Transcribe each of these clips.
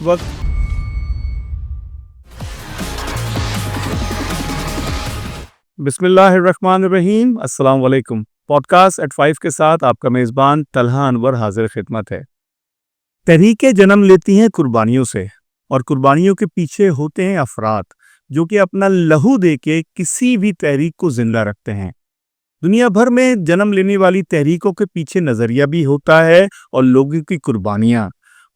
اس وقت بسم اللہ الرحمن الرحیم، السلام علیکم۔ پوڈ کاسٹ ایٹ 5 کے ساتھ آپ کا میزبان طلحہ انور حاضر خدمت ہے۔ تحریکیں جنم لیتی ہیں قربانیوں سے، اور قربانیوں کے پیچھے ہوتے ہیں افراد جو کہ اپنا لہو دے کے کسی بھی تحریک کو زندہ رکھتے ہیں۔ دنیا بھر میں جنم لینے والی تحریکوں کے پیچھے نظریہ بھی ہوتا ہے اور لوگوں کی قربانیاں۔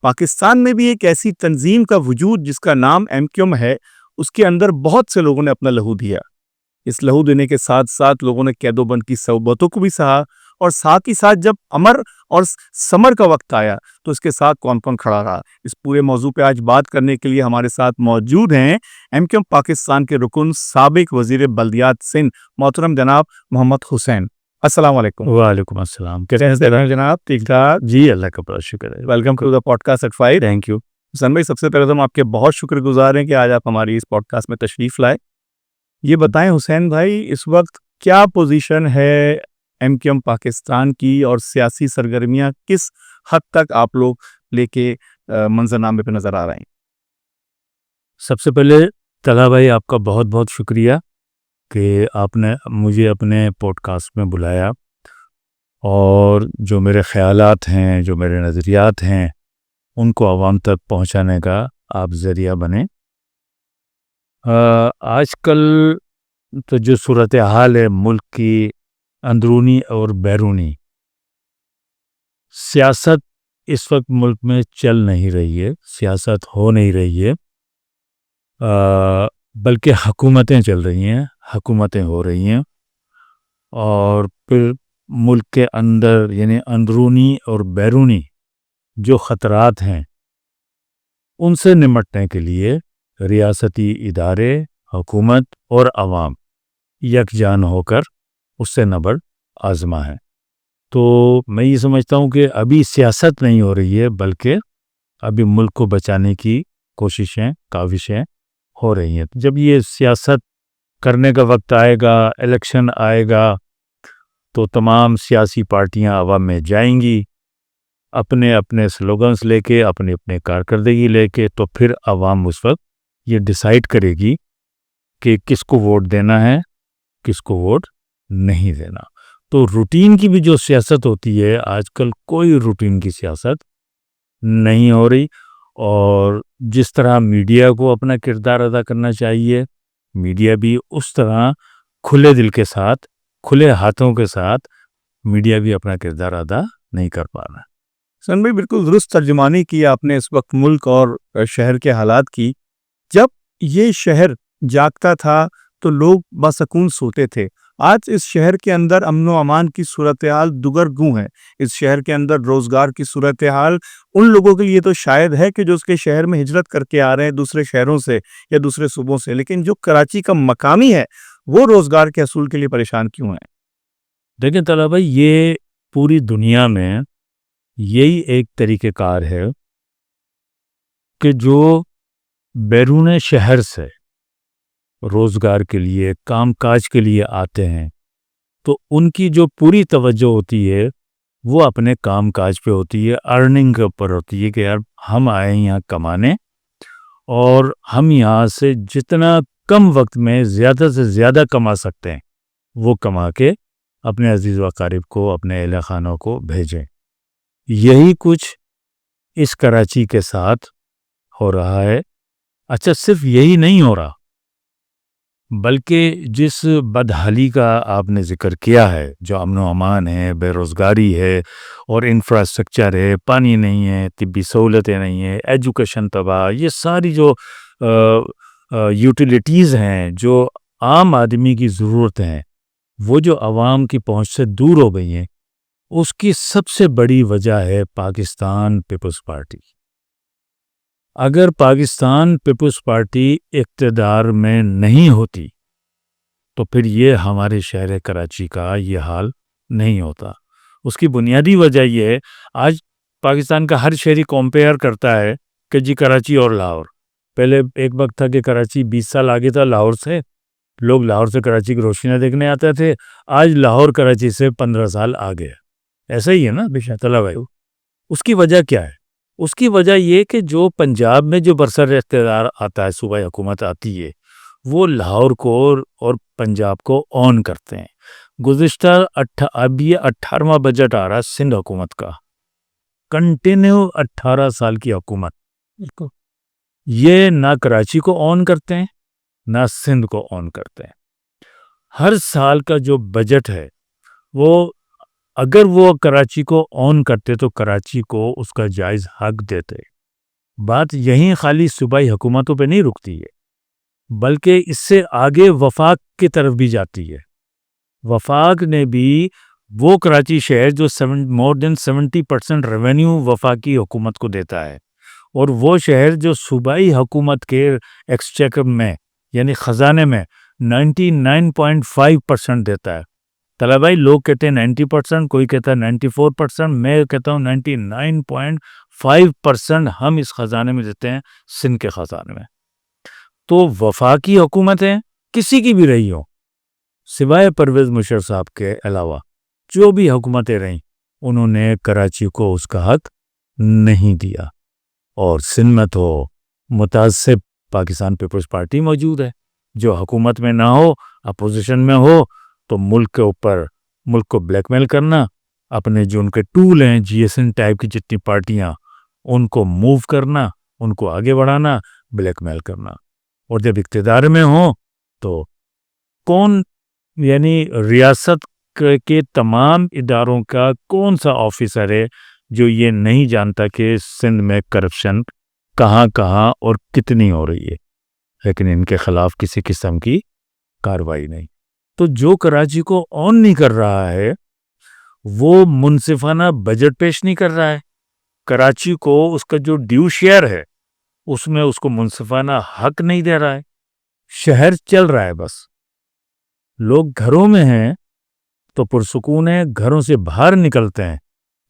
پاکستان میں بھی ایک ایسی تنظیم کا وجود جس کا نام MQM ہے، اس کے اندر بہت سے لوگوں نے اپنا لہو دیا۔ اس لہو دینے کے ساتھ ساتھ لوگوں نے قید و بند کی صعوبتوں کو بھی سہا، اور ساتھ ہی ساتھ جب امر اور سمر کا وقت آیا تو اس کے ساتھ کون کون کھڑا رہا۔ اس پورے موضوع پہ آج بات کرنے کے لیے ہمارے ساتھ موجود ہیں MQM پاکستان کے رکن سابق وزیر بلدیات سندھ محترم جناب محمد حسین۔ السلام علیکم۔ وعلیکم السلام۔ کیسے ہیں جناب؟ ٹھیک ٹھاک جی، اللہ کا بڑا شکر ہے۔ Welcome to the podcast at 5۔ Thank you. Hussain بھائی، سب سے پہلے تو ہم آپ کے بہت شکر گزار ہیں کہ آج آپ ہماری اس پوڈ کاسٹ میں تشریف لائے۔ یہ بتائیں حسین بھائی، اس وقت کیا پوزیشن ہے MQM پاکستان کی، اور سیاسی سرگرمیاں کس حد تک آپ لوگ لے کے منظرنامے پہ نظر آ رہے ہیں؟ سب سے پہلے طلحہ بھائی، آپ کا بہت بہت شکریہ کہ آپ نے مجھے اپنے پوڈ کاسٹ میں بلایا، اور جو میرے خیالات ہیں، جو میرے نظریات ہیں، ان کو عوام تک پہنچانے کا آپ ذریعہ بنیں۔ آج کل تو جو صورتحال ہے ملک کی، اندرونی اور بیرونی سیاست اس وقت ملک میں چل نہیں رہی ہے، سیاست ہو نہیں رہی ہے، بلکہ حکومتیں چل رہی ہیں، حکومتیں ہو رہی ہیں، اور پھر ملک کے اندر یعنی اندرونی اور بیرونی جو خطرات ہیں ان سے نمٹنے کے لیے ریاستی ادارے، حکومت اور عوام یکجان ہو کر اس سے نبرد آزما ہے۔ تو میں یہ سمجھتا ہوں کہ ابھی سیاست نہیں ہو رہی ہے، بلکہ ابھی ملک کو بچانے کی کوششیں، کاوشیں ہو رہی ہیں۔ جب یہ سیاست کرنے کا وقت آئے گا، الیکشن آئے گا، تو تمام سیاسی پارٹیاں عوام میں جائیں گی اپنے اپنے سلوگنز لے کے، اپنے اپنے کارکردگی لے کے، تو پھر عوام اس وقت یہ ڈیسائیڈ کرے گی کہ کس کو ووٹ دینا ہے، کس کو ووٹ نہیں دینا۔ تو روٹین کی بھی جو سیاست ہوتی ہے، آج کل کوئی روٹین کی سیاست نہیں ہو رہی، اور جس طرح میڈیا کو اپنا کردار ادا کرنا چاہیے، میڈیا بھی اس طرح کھلے دل کے ساتھ، کھلے ہاتھوں کے ساتھ میڈیا بھی اپنا کردار ادا نہیں کر پا رہا۔ حسین بھائی، بالکل درست ترجمانی کی آپ نے اس وقت ملک اور شہر کے حالات کی۔ جب یہ شہر جاگتا تھا تو لوگ بسکون سوتے تھے۔ آج اس شہر کے اندر امن و امان کی صورتحال دگرگوں ہے۔ اس شہر کے اندر روزگار کی صورتحال ان لوگوں کے لیے تو شاید ہے کہ جو اس کے شہر میں ہجرت کر کے آ رہے ہیں دوسرے شہروں سے یا دوسرے صوبوں سے، لیکن جو کراچی کا مقامی ہے وہ روزگار کے حصول کے لیے پریشان کیوں ہیں؟ دیکھیں طلحہ بھائی، یہ پوری دنیا میں یہی ایک طریقہ کار ہے کہ جو بیرون شہر سے روزگار کے لیے، کام کاج کے لیے آتے ہیں، تو ان کی جو پوری توجہ ہوتی ہے وہ اپنے کام کاج پہ ہوتی ہے، ارننگ کے اوپر ہوتی ہے، کہ یار ہم آئے ہیں یہاں کمانے، اور ہم یہاں سے جتنا کم وقت میں زیادہ سے زیادہ کما سکتے ہیں وہ کما کے اپنے عزیز و اقارب کو، اپنے اہل خانوں کو بھیجیں۔ یہی کچھ اس کراچی کے ساتھ ہو رہا ہے۔ اچھا، صرف یہی نہیں ہو رہا، بلکہ جس بدحالی کا آپ نے ذکر کیا ہے، جو امن و امان ہے، بے روزگاری ہے، اور انفراسٹرکچر ہے، پانی نہیں ہے، طبی سہولتیں نہیں ہیں، ایجوکیشن تباہ، یہ ساری جو یوٹیلیٹیز ہیں، جو عام آدمی کی ضرورت ہیں، وہ جو عوام کی پہنچ سے دور ہو گئی ہیں، اس کی سب سے بڑی وجہ ہے پاکستان پیپلز پارٹی۔ اگر پاکستان پیپلز پارٹی اقتدار میں نہیں ہوتی تو پھر یہ ہمارے شہر کراچی کا یہ حال نہیں ہوتا۔ اس کی بنیادی وجہ یہ ہے، آج پاکستان کا ہر شہری کمپیئر کرتا ہے کہ جی کراچی اور لاہور۔ پہلے ایک وقت تھا کہ کراچی 20 سال آگے تھا لاہور سے، لوگ لاہور سے کراچی کی روشنیاں دیکھنے آتے تھے، آج لاہور کراچی سے 15 سال آگے ہے۔ ایسا ہی ہے نا طلحہ بھائی؟ اس کی وجہ کیا ہے؟ اس کی وجہ یہ کہ جو پنجاب میں جو برسر اقتدار آتا ہے، صوبائی حکومت آتی ہے، وہ لاہور کو اور پنجاب کو آن کرتے ہیں. گزشتہ اب یہ 18واں بجٹ آ رہا ہے سندھ حکومت کا، کنٹینیو 18 سال کی حکومت. یہ نہ کراچی کو آن کرتے ہیں نہ سندھ کو آن کرتے ہیں. ہر سال کا جو بجٹ ہے وہ اگر وہ کراچی کو آن کرتے تو کراچی کو اس کا جائز حق دیتے. بات یہیں خالی صوبائی حکومتوں پہ نہیں رکتی ہے، بلکہ اس سے آگے وفاق کی طرف بھی جاتی ہے. وفاق نے بھی وہ کراچی شہر جو مور دین 70% ریونیو وفاقی حکومت کو دیتا ہے، اور وہ شہر جو صوبائی حکومت کے ایکسچیکر میں یعنی خزانے میں 99.5% دیتا ہے. طلبہ بھائی، لوگ کہتے ہیں 90%، کوئی کہتا ہے 94%، میں کہتا ہوں 99.5% ہم اس خزانے میں دیتے ہیں، سندھ کے خزانے میں. تو وفاقی حکومتیں کسی کی بھی رہی ہوں، سوائے پرویز مشرف صاحب کے علاوہ جو بھی حکومتیں رہیں، انہوں نے کراچی کو اس کا حق نہیں دیا. اور سندھ میں تو متعصب پاکستان پیپلز پارٹی موجود ہے، جو حکومت میں نہ ہو، اپوزیشن میں ہو، تو ملک کے اوپر ملک کو بلیک میل کرنا، اپنے جو ان کے ٹول ہیں جی ایس این ٹائپ کی جتنی پارٹیاں، ان کو موو کرنا، ان کو آگے بڑھانا، بلیک میل کرنا. اور جب اقتدار میں ہوں تو کون یعنی ریاست کے تمام اداروں کا کون سا آفیسر ہے جو یہ نہیں جانتا کہ سندھ میں کرپشن کہاں کہاں اور کتنی ہو رہی ہے، لیکن ان کے خلاف کسی قسم کی کارروائی نہیں. تو جو کراچی کو آن نہیں کر رہا ہے وہ منصفانہ بجٹ پیش نہیں کر رہا ہے، کراچی کو اس کا جو ڈیو شیئر ہے اس میں اس کو منصفانہ حق نہیں دے رہا ہے. شہر چل رہا ہے، بس لوگ گھروں میں ہیں تو پرسکون ہیں، گھروں سے باہر نکلتے ہیں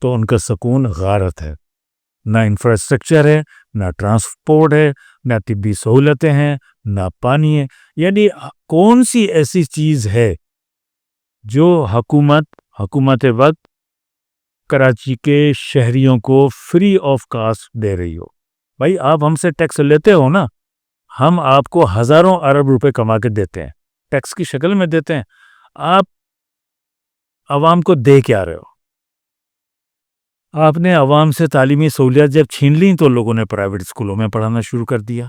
تو ان کا سکون غارت ہے. نہ انفراسٹرکچر ہے، نہ ٹرانسپورٹ ہے، نہ طبی سہولتیں ہیں، نہ پانی ہے. یعنی کون سی ایسی چیز ہے جو حکومت وقت کراچی کے شہریوں کو فری آف کاسٹ دے رہی ہو؟ بھائی آپ ہم سے ٹیکس لیتے ہو نا، ہم آپ کو ہزاروں ارب روپے کما کے دیتے ہیں، ٹیکس کی شکل میں دیتے ہیں. آپ عوام کو دے کیا رہے ہو؟ آپ نے عوام سے تعلیمی سہولیات جب چھین لیں تو لوگوں نے پرائیویٹ اسکولوں میں پڑھانا شروع کر دیا.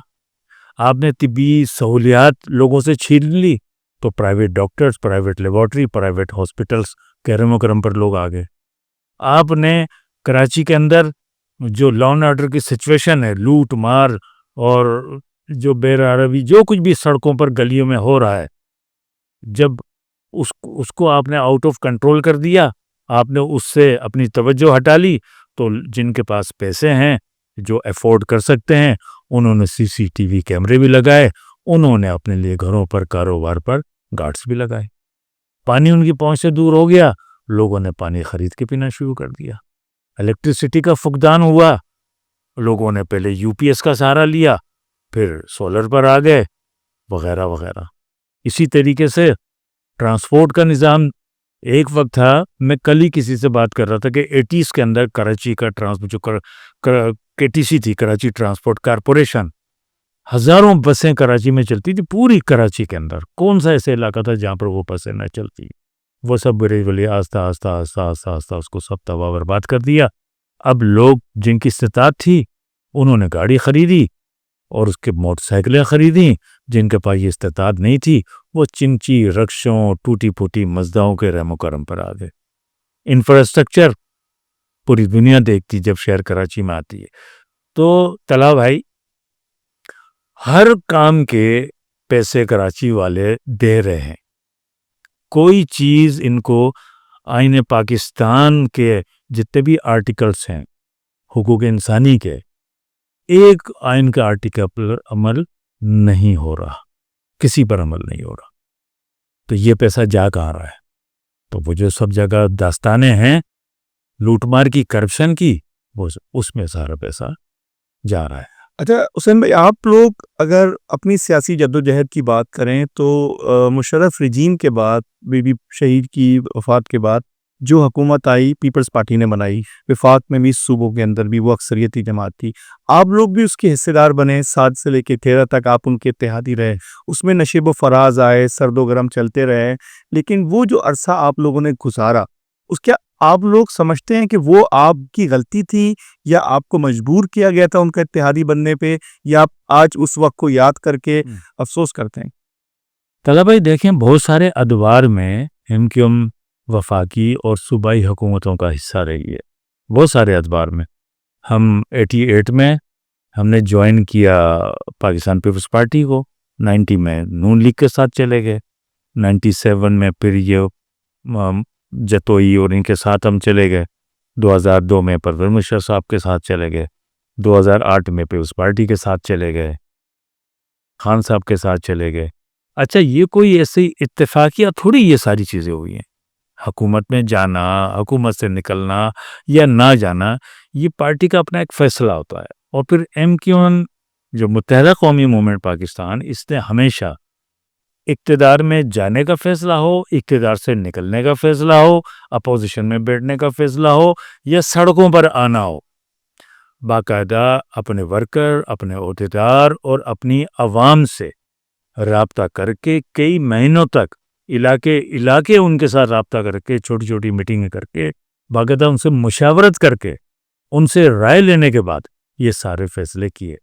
آپ نے طبی سہولیات لوگوں سے چھین لی تو private doctors, private laboratory, private hospitals کے رم و کرم پر لوگ آ گئے. آپ نے کراچی کے اندر جو لا اینڈ آرڈر کی سچویشن ہے، لوٹ مار اور جو بے روی جو کچھ بھی سڑکوں پر گلیوں میں ہو رہا ہے، جب اس کو آپ نے آؤٹ آف کنٹرول کر دیا، آپ نے اس سے اپنی توجہ ہٹا لی، تو جن کے پاس پیسے ہیں جو افورڈ کر سکتے ہیں انہوں نے سی سی ٹی وی کیمرے بھی لگائے، انہوں نے اپنے لیے گھروں پر کاروبار پر گارڈز بھی لگائے. پانی ان کی پہنچ سے دور ہو گیا، لوگوں نے پانی خرید کے پینا شروع کر دیا. الیکٹرسٹی کا فقدان ہوا، لوگوں نے پہلے یو پی ایس کا سہارا لیا، پھر سولر پر آ گئے، وغیرہ وغیرہ. اسی طریقے سے ٹرانسپورٹ کا نظام ایک وقت تھا، میں کل ہی کسی سے بات کر رہا تھا کہ 80s کے اندر کراچی کا کے ٹی سی تھی، کراچی ٹرانسپورٹ کارپوریشن، ہزاروں بسیں کراچی میں چلتی تھی، پوری کراچی کے اندر. کون سا ایسا علاقہ تھا جہاں پر وہ بسیں نہ چلتی؟ وہ سب بڑے آہستہ آہستہ اس کو سب تباہ برباد کر دیا. اب لوگ جن کی استطاعت تھی انہوں نے گاڑی خریدی اور اس کے موٹر سائیکلیں خریدیں، جن کے پاس یہ استطاعت نہیں تھی وہ چنچی رکشوں ٹوٹی پھوٹی مزداؤں کے رحم و کرم پر آ گئے. انفراسٹرکچر پوری دنیا دیکھتی جب شہر کراچی میں آتی ہے. تو طلعہ بھائی، ہر کام کے پیسے کراچی والے دے رہے ہیں. کوئی چیز ان کو آئین پاکستان کے جتنے بھی آرٹیکلس ہیں حقوق انسانی کے، ایک آئین کا آرٹیکل پر عمل نہیں ہو رہا، کسی پر عمل نہیں ہو رہا. تو یہ پیسہ جا کہاں رہا ہے؟ تو وہ جو سب جگہ داستانیں ہیں لوٹ مار کی، کرپشن کی، وہ اس میں سارا پیسہ جا رہا ہے. اچھا حسین بھائی، آپ لوگ اگر اپنی سیاسی جدوجہد کی بات کریں تو مشرف رجیم کے بعد، بی بی شہید کی وفات کے بعد جو حکومت آئی پیپلز پارٹی نے بنائی، وفاق میں 20 صوبوں کے اندر بھی وہ اکثریتی جماعت تھی، آپ لوگ بھی اس کے حصے دار بنے، 7 سے لے کے 13 تک آپ ان کے اتحادی رہے، اس میں نشیب و فراز آئے، سرد و گرم چلتے رہے، لیکن وہ جو عرصہ آپ لوگوں نے گزارا، اس کیا آپ لوگ سمجھتے ہیں کہ وہ آپ کی غلطی تھی یا آپ کو مجبور کیا گیا تھا ان کا اتحادی بننے پہ، یا آپ آج اس وقت کو یاد کر کے افسوس کرتے ہیں؟ طلبہ بھائی دیکھیں، بہت سارے ادوار میں ایم کیو ایم وفاقی اور صوبائی حکومتوں کا حصہ رہی ہے، بہت سارے ادوار میں. ہم 88 میں ہم نے جوائن کیا پاکستان پیپلز پارٹی کو، 90 میں نون لیگ کے ساتھ چلے گئے، 97 میں پھر یہ جتوئی اور ان کے ساتھ ہم چلے گئے، 2002 میں پرویز مشرف صاحب کے ساتھ چلے گئے، 2008 میں پیپلز پارٹی کے ساتھ چلے گئے، خان صاحب کے ساتھ چلے گئے. اچھا، یہ کوئی ایسی اتفاقیہ تھوڑی یہ ساری چیزیں ہوئی ہیں. حکومت میں جانا، حکومت سے نکلنا یا نہ جانا، یہ پارٹی کا اپنا ایک فیصلہ ہوتا ہے. اور پھر ایم کیو ایم جو متحدہ قومی موومنٹ پاکستان، اس نے ہمیشہ اقتدار میں جانے کا فیصلہ ہو، اقتدار سے نکلنے کا فیصلہ ہو، اپوزیشن میں بیٹھنے کا فیصلہ ہو یا سڑکوں پر آنا ہو، باقاعدہ اپنے ورکر، اپنے عہدیدار اور اپنی عوام سے رابطہ کر کے کئی مہینوں تک علاقے ان کے ساتھ رابطہ کر کے، چھوٹی چھوٹی میٹنگیں کر کے، باقاعدہ ان سے مشاورت کر کے، ان سے رائے لینے کے بعد یہ سارے فیصلے کیے.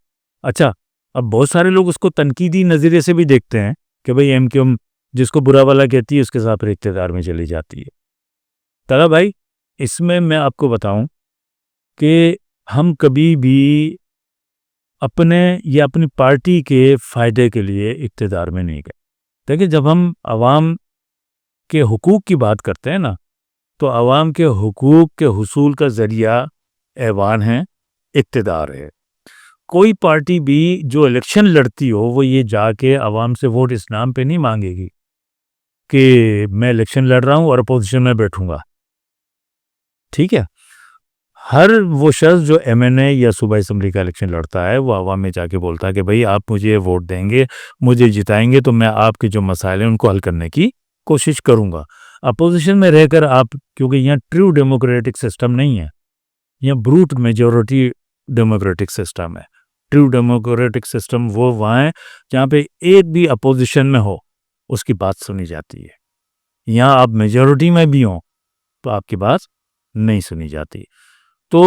اچھا، اب بہت سارے لوگ اس کو تنقیدی نظریے سے بھی دیکھتے ہیں کہ بھئی ایم کیو ایم جس کو برا والا کہتی ہے اس کے ساتھ پھر اقتدار میں چلی جاتی ہے. طلعت بھائی، اس میں آپ کو بتاؤں کہ ہم کبھی بھی اپنے یا اپنی پارٹی کے فائدے کے لیے اقتدار میں نہیں گئے. دیکھیں، جب ہم عوام کے حقوق کی بات کرتے ہیں نا، تو عوام کے حقوق کے حصول کا ذریعہ ایوان ہے، اقتدار ہے. کوئی پارٹی بھی جو الیکشن لڑتی ہو وہ یہ جا کے عوام سے ووٹ اس نام پہ نہیں مانگے گی کہ میں الیکشن لڑ رہا ہوں اور اپوزیشن میں بیٹھوں گا. ٹھیک ہے، ہر وہ شخص جو ایم این اے یا صوبائی اسمبلی کا الیکشن لڑتا ہے وہ عوام میں جا کے بولتا ہے کہ بھئی آپ مجھے ووٹ دیں گے، مجھے جتائیں گے تو میں آپ کے جو مسائل ہیں ان کو حل کرنے کی کوشش کروں گا. اپوزیشن میں رہ کر آپ، کیونکہ یہاں ٹرو ڈیموکریٹک سسٹم نہیں ہے، یہاں بروٹ میجورٹی ڈیموکریٹک سسٹم ہے. ٹرو ڈیموکریٹک سسٹم وہ وہاں ہے جہاں پہ ایک بھی اپوزیشن میں ہو اس کی بات سنی جاتی ہے. یہاں آپ میجورٹی میں بھی ہوں تو آپ کی بات نہیں سنی جاتی. تو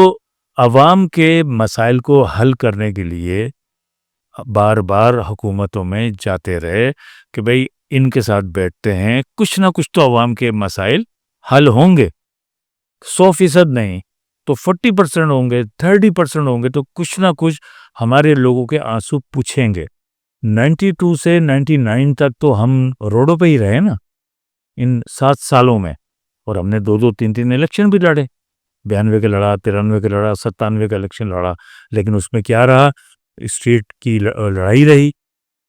عوام کے مسائل کو حل کرنے کے لیے بار بار حکومتوں میں جاتے رہے کہ بھئی ان کے ساتھ بیٹھتے ہیں، کچھ نہ کچھ تو عوام کے مسائل حل ہوں گے. 100% نہیں تو 40% ہوں گے، 30% ہوں گے، تو کچھ نہ کچھ ہمارے لوگوں کے آنسو پوچھیں گے. 92 سے 99 تک تو ہم روڈوں پہ ہی رہے نا ان 7 سالوں میں، اور ہم نے 2-3 الیکشن بھی لڑے. 92 کا لڑا، 93 کا لڑا، 97 کا الیکشن لڑا، لیکن اس میں کیا رہا؟ اسٹریٹ کی لڑائی رہی.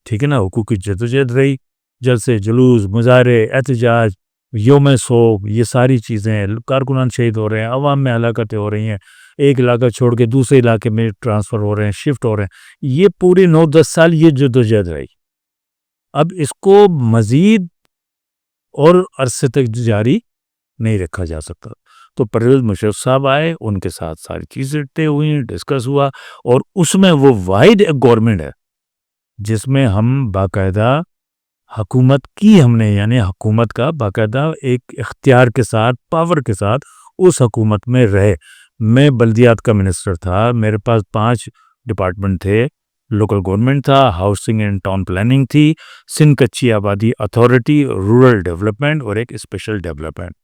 ٹھیک ہے نا، حقوق کی جدوجہد رہی، جلسے جلوس، مظاہرے، احتجاج، یوم سوگ، یہ ساری چیزیں، کارکنان شہید ہو رہے ہیں، عوام میں ہلاکتیں ہو رہی ہیں، ایک علاقہ چھوڑ کے دوسرے علاقے میں ٹرانسفر ہو رہے ہیں، شفٹ ہو رہے ہیں. یہ پورے 9-10 سال یہ جدوجہد رہی. اب اس کو مزید اور عرصے تک جاری نہیں رکھا جا سکتا. تو پرویز مشرف صاحب آئے، ان کے ساتھ ساری چیزیں طے ہوئی، ڈسکس ہوا، اور اس میں وہ واحد ایک گورنمنٹ ہے جس میں ہم باقاعدہ حکومت کی، ہم نے یعنی حکومت کا باقاعدہ ایک اختیار کے ساتھ، پاور کے ساتھ اس حکومت میں رہے. میں بلدیات کا منسٹر تھا، میرے پاس 5 ڈپارٹمنٹ تھے، لوکل گورنمنٹ تھا، ہاؤسنگ اینڈ ٹاؤن پلاننگ تھی، سندھ کچی آبادی اتھارٹی، رورل ڈیولپمنٹ اور ایک اسپیشل ڈیولپمنٹ.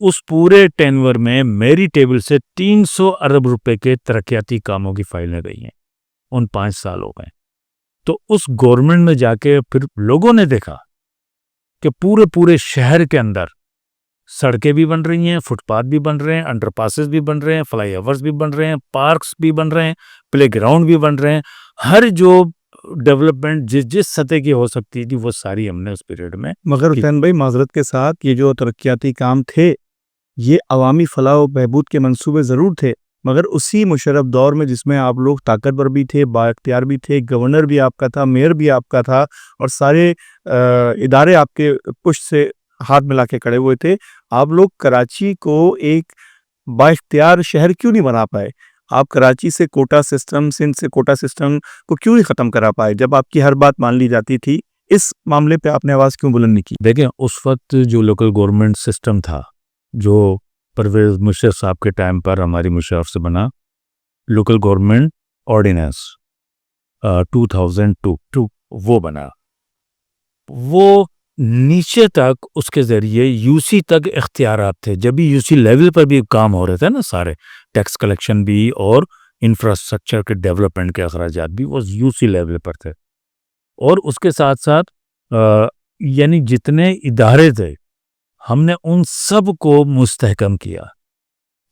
اس پورے ٹینور میں میری ٹیبل سے 300 ارب روپے کے ترقیاتی کاموں کی فائلیں گئی ہیں ان 5 سالوں میں. تو اس گورنمنٹ میں جا کے پھر لوگوں نے دیکھا کہ پورے شہر کے اندر سڑکیں بھی بن رہی ہیں، فٹ پاتھ بھی بن رہے ہیں، انڈر پاسز بھی بن رہے ہیں، فلائی اوورز بھی بن رہے ہیں، پارکس بھی بن رہے ہیں، پلے گراؤنڈ بھی بن رہے ہیں. ہر جو ڈیولپمنٹ جس سطح کی ہو سکتی تھی وہ ساری ہم نے اس پیریڈ میں. مگر حسین بھائی معذرت کے ساتھ، یہ جو ترقیاتی کام تھے یہ عوامی فلاح و بہبود کے منصوبے ضرور تھے، مگر اسی مشرف دور میں جس میں آپ لوگ طاقتور بھی تھے، با اختیار بھی تھے، گورنر بھی آپ کا تھا، میئر بھی آپ کا تھا، اور سارے ادارے آپ کے پشت سے ہاتھ ملا کے کھڑے ہوئے تھے. آپ لوگ کراچی کو ایک بااختیار شہر کیوں نہیں بنا پائے؟ آپ کراچی سے کوٹا سسٹم، سندھ سے کوٹا سسٹم کو کیوں نہیں ختم کرا پائے جب آپ کی ہر بات مان لی جاتی تھی؟ اس معاملے پہ آپ نے آواز کیوں بلند نہیں کی؟ دیکھیں اس وقت جو لوکل گورنمنٹ سسٹم تھا، جو پرویز مشرف صاحب کے ٹائم پر ہماری مشرف سے بنا لوکل گورنمنٹ آرڈیننس 2002 وہ بنا، وہ نیچے تک اس کے ذریعے یو سی تک اختیارات تھے. جب بھی یو سی لیول پر بھی کام ہو رہے تھے نا، سارے ٹیکس کلیکشن بھی اور انفراسٹرکچر کے ڈیولپمنٹ کے اخراجات بھی وہ یو سی لیول پر تھے. اور اس کے ساتھ ساتھ یعنی جتنے ادارے تھے ہم نے ان سب کو مستحکم کیا،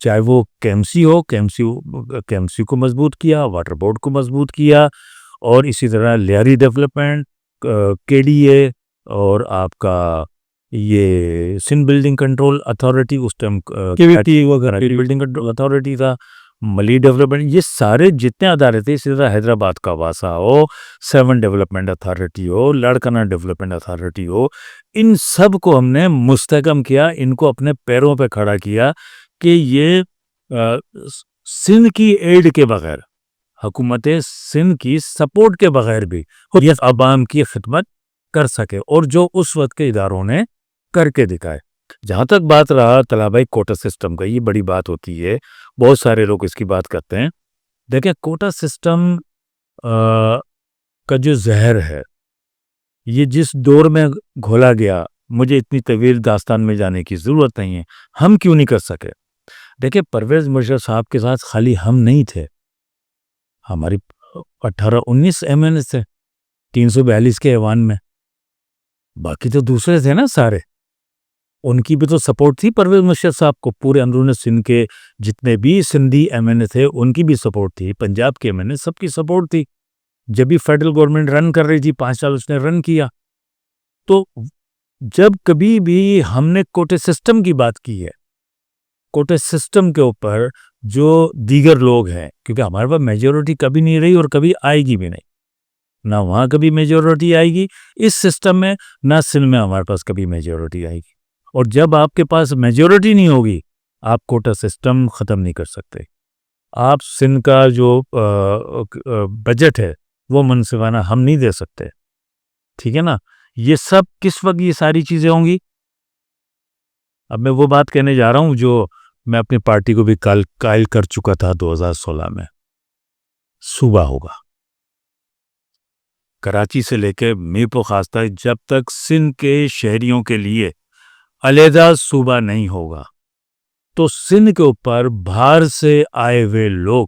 چاہے وہ کے ایم سی کو مضبوط کیا، واٹر بورڈ کو مضبوط کیا، اور اسی طرح لیاری ڈیولپمنٹ، کے ڈی اے، اور آپ کا یہ سندھ بلڈنگ کنٹرول اتھارٹی، اس ٹائم بلڈنگ کنٹرول اتھارٹی تھا، ملی ڈیولپمنٹ، یہ سارے جتنے ادارے تھے. اسی طرح حیدرآباد کا واسا ہو، 7 ڈیولپمنٹ اتھارٹی ہو، لاڑکانہ ڈیولپمنٹ اتھارٹی ہو، ان سب کو ہم نے مستحکم کیا، ان کو اپنے پیروں پہ کھڑا کیا کہ یہ سندھ کی ایڈ کے بغیر، حکومت سندھ کی سپورٹ کے بغیر بھی یہ عوام کی خدمت کر سکے، اور جو اس وقت کے اداروں نے کر کے دکھائے. جہاں تک بات رہا طلبہ بھائی کوٹا سسٹم کا، یہ بڑی بات ہوتی ہے، بہت سارے لوگ اس کی بات کرتے ہیں. دیکھیں کوٹا سسٹم کا جو زہر ہے، یہ جس دور میں گھولا گیا، مجھے اتنی طویل داستان میں جانے کی ضرورت نہیں ہے. ہم کیوں نہیں کر سکے؟ دیکھیں پرویز مشرف صاحب کے ساتھ خالی ہم نہیں تھے، ہماری 18-19 ایم این اے تھے 342 کے ایوان میں، باقی تو دوسرے تھے نا سارے، ان کی بھی تو سپورٹ تھی پرویز مشرف صاحب کو. پورے اندرون سندھ کے جتنے بھی سندھی ایم این اے تھے ان کی بھی سپورٹ تھی، پنجاب کے ایم این اے سب کی سپورٹ تھی. جب بھی فیڈرل گورنمنٹ رن کر رہی تھی 5 سال اس نے رن کیا. تو جب کبھی بھی ہم نے کوٹے سسٹم کی بات کی ہے، کوٹے سسٹم کے اوپر جو دیگر لوگ ہیں، کیونکہ ہمارے پاس میجورٹی کبھی نہیں رہی اور کبھی آئے گی بھی نہیں، نہ وہاں کبھی میجورٹی آئے گی اس سسٹم میں، نہ سندھ میں ہمارے پاس کبھی میجورٹی آئے گی. اور جب آپ کے پاس میجورٹی نہیں ہوگی آپ کوٹا سسٹم ختم نہیں کر سکتے. آپ سندھ کا جو بجٹ ہے وہ منصفانہ ہم نہیں دے سکتے، ٹھیک ہے نا. یہ سب کس وقت یہ ساری چیزیں ہوں گی؟ اب میں وہ بات کہنے جا رہا ہوں جو میں اپنی پارٹی کو بھی قائل کر چکا تھا 2016 میں. صوبہ ہوگا کراچی سے لے کے میرپور خاص تک، جب تک سندھ کے شہریوں کے لیے علیحدہ صوبہ نہیں ہوگا تو سندھ کے اوپر باہر سے آئے ہوئے لوگ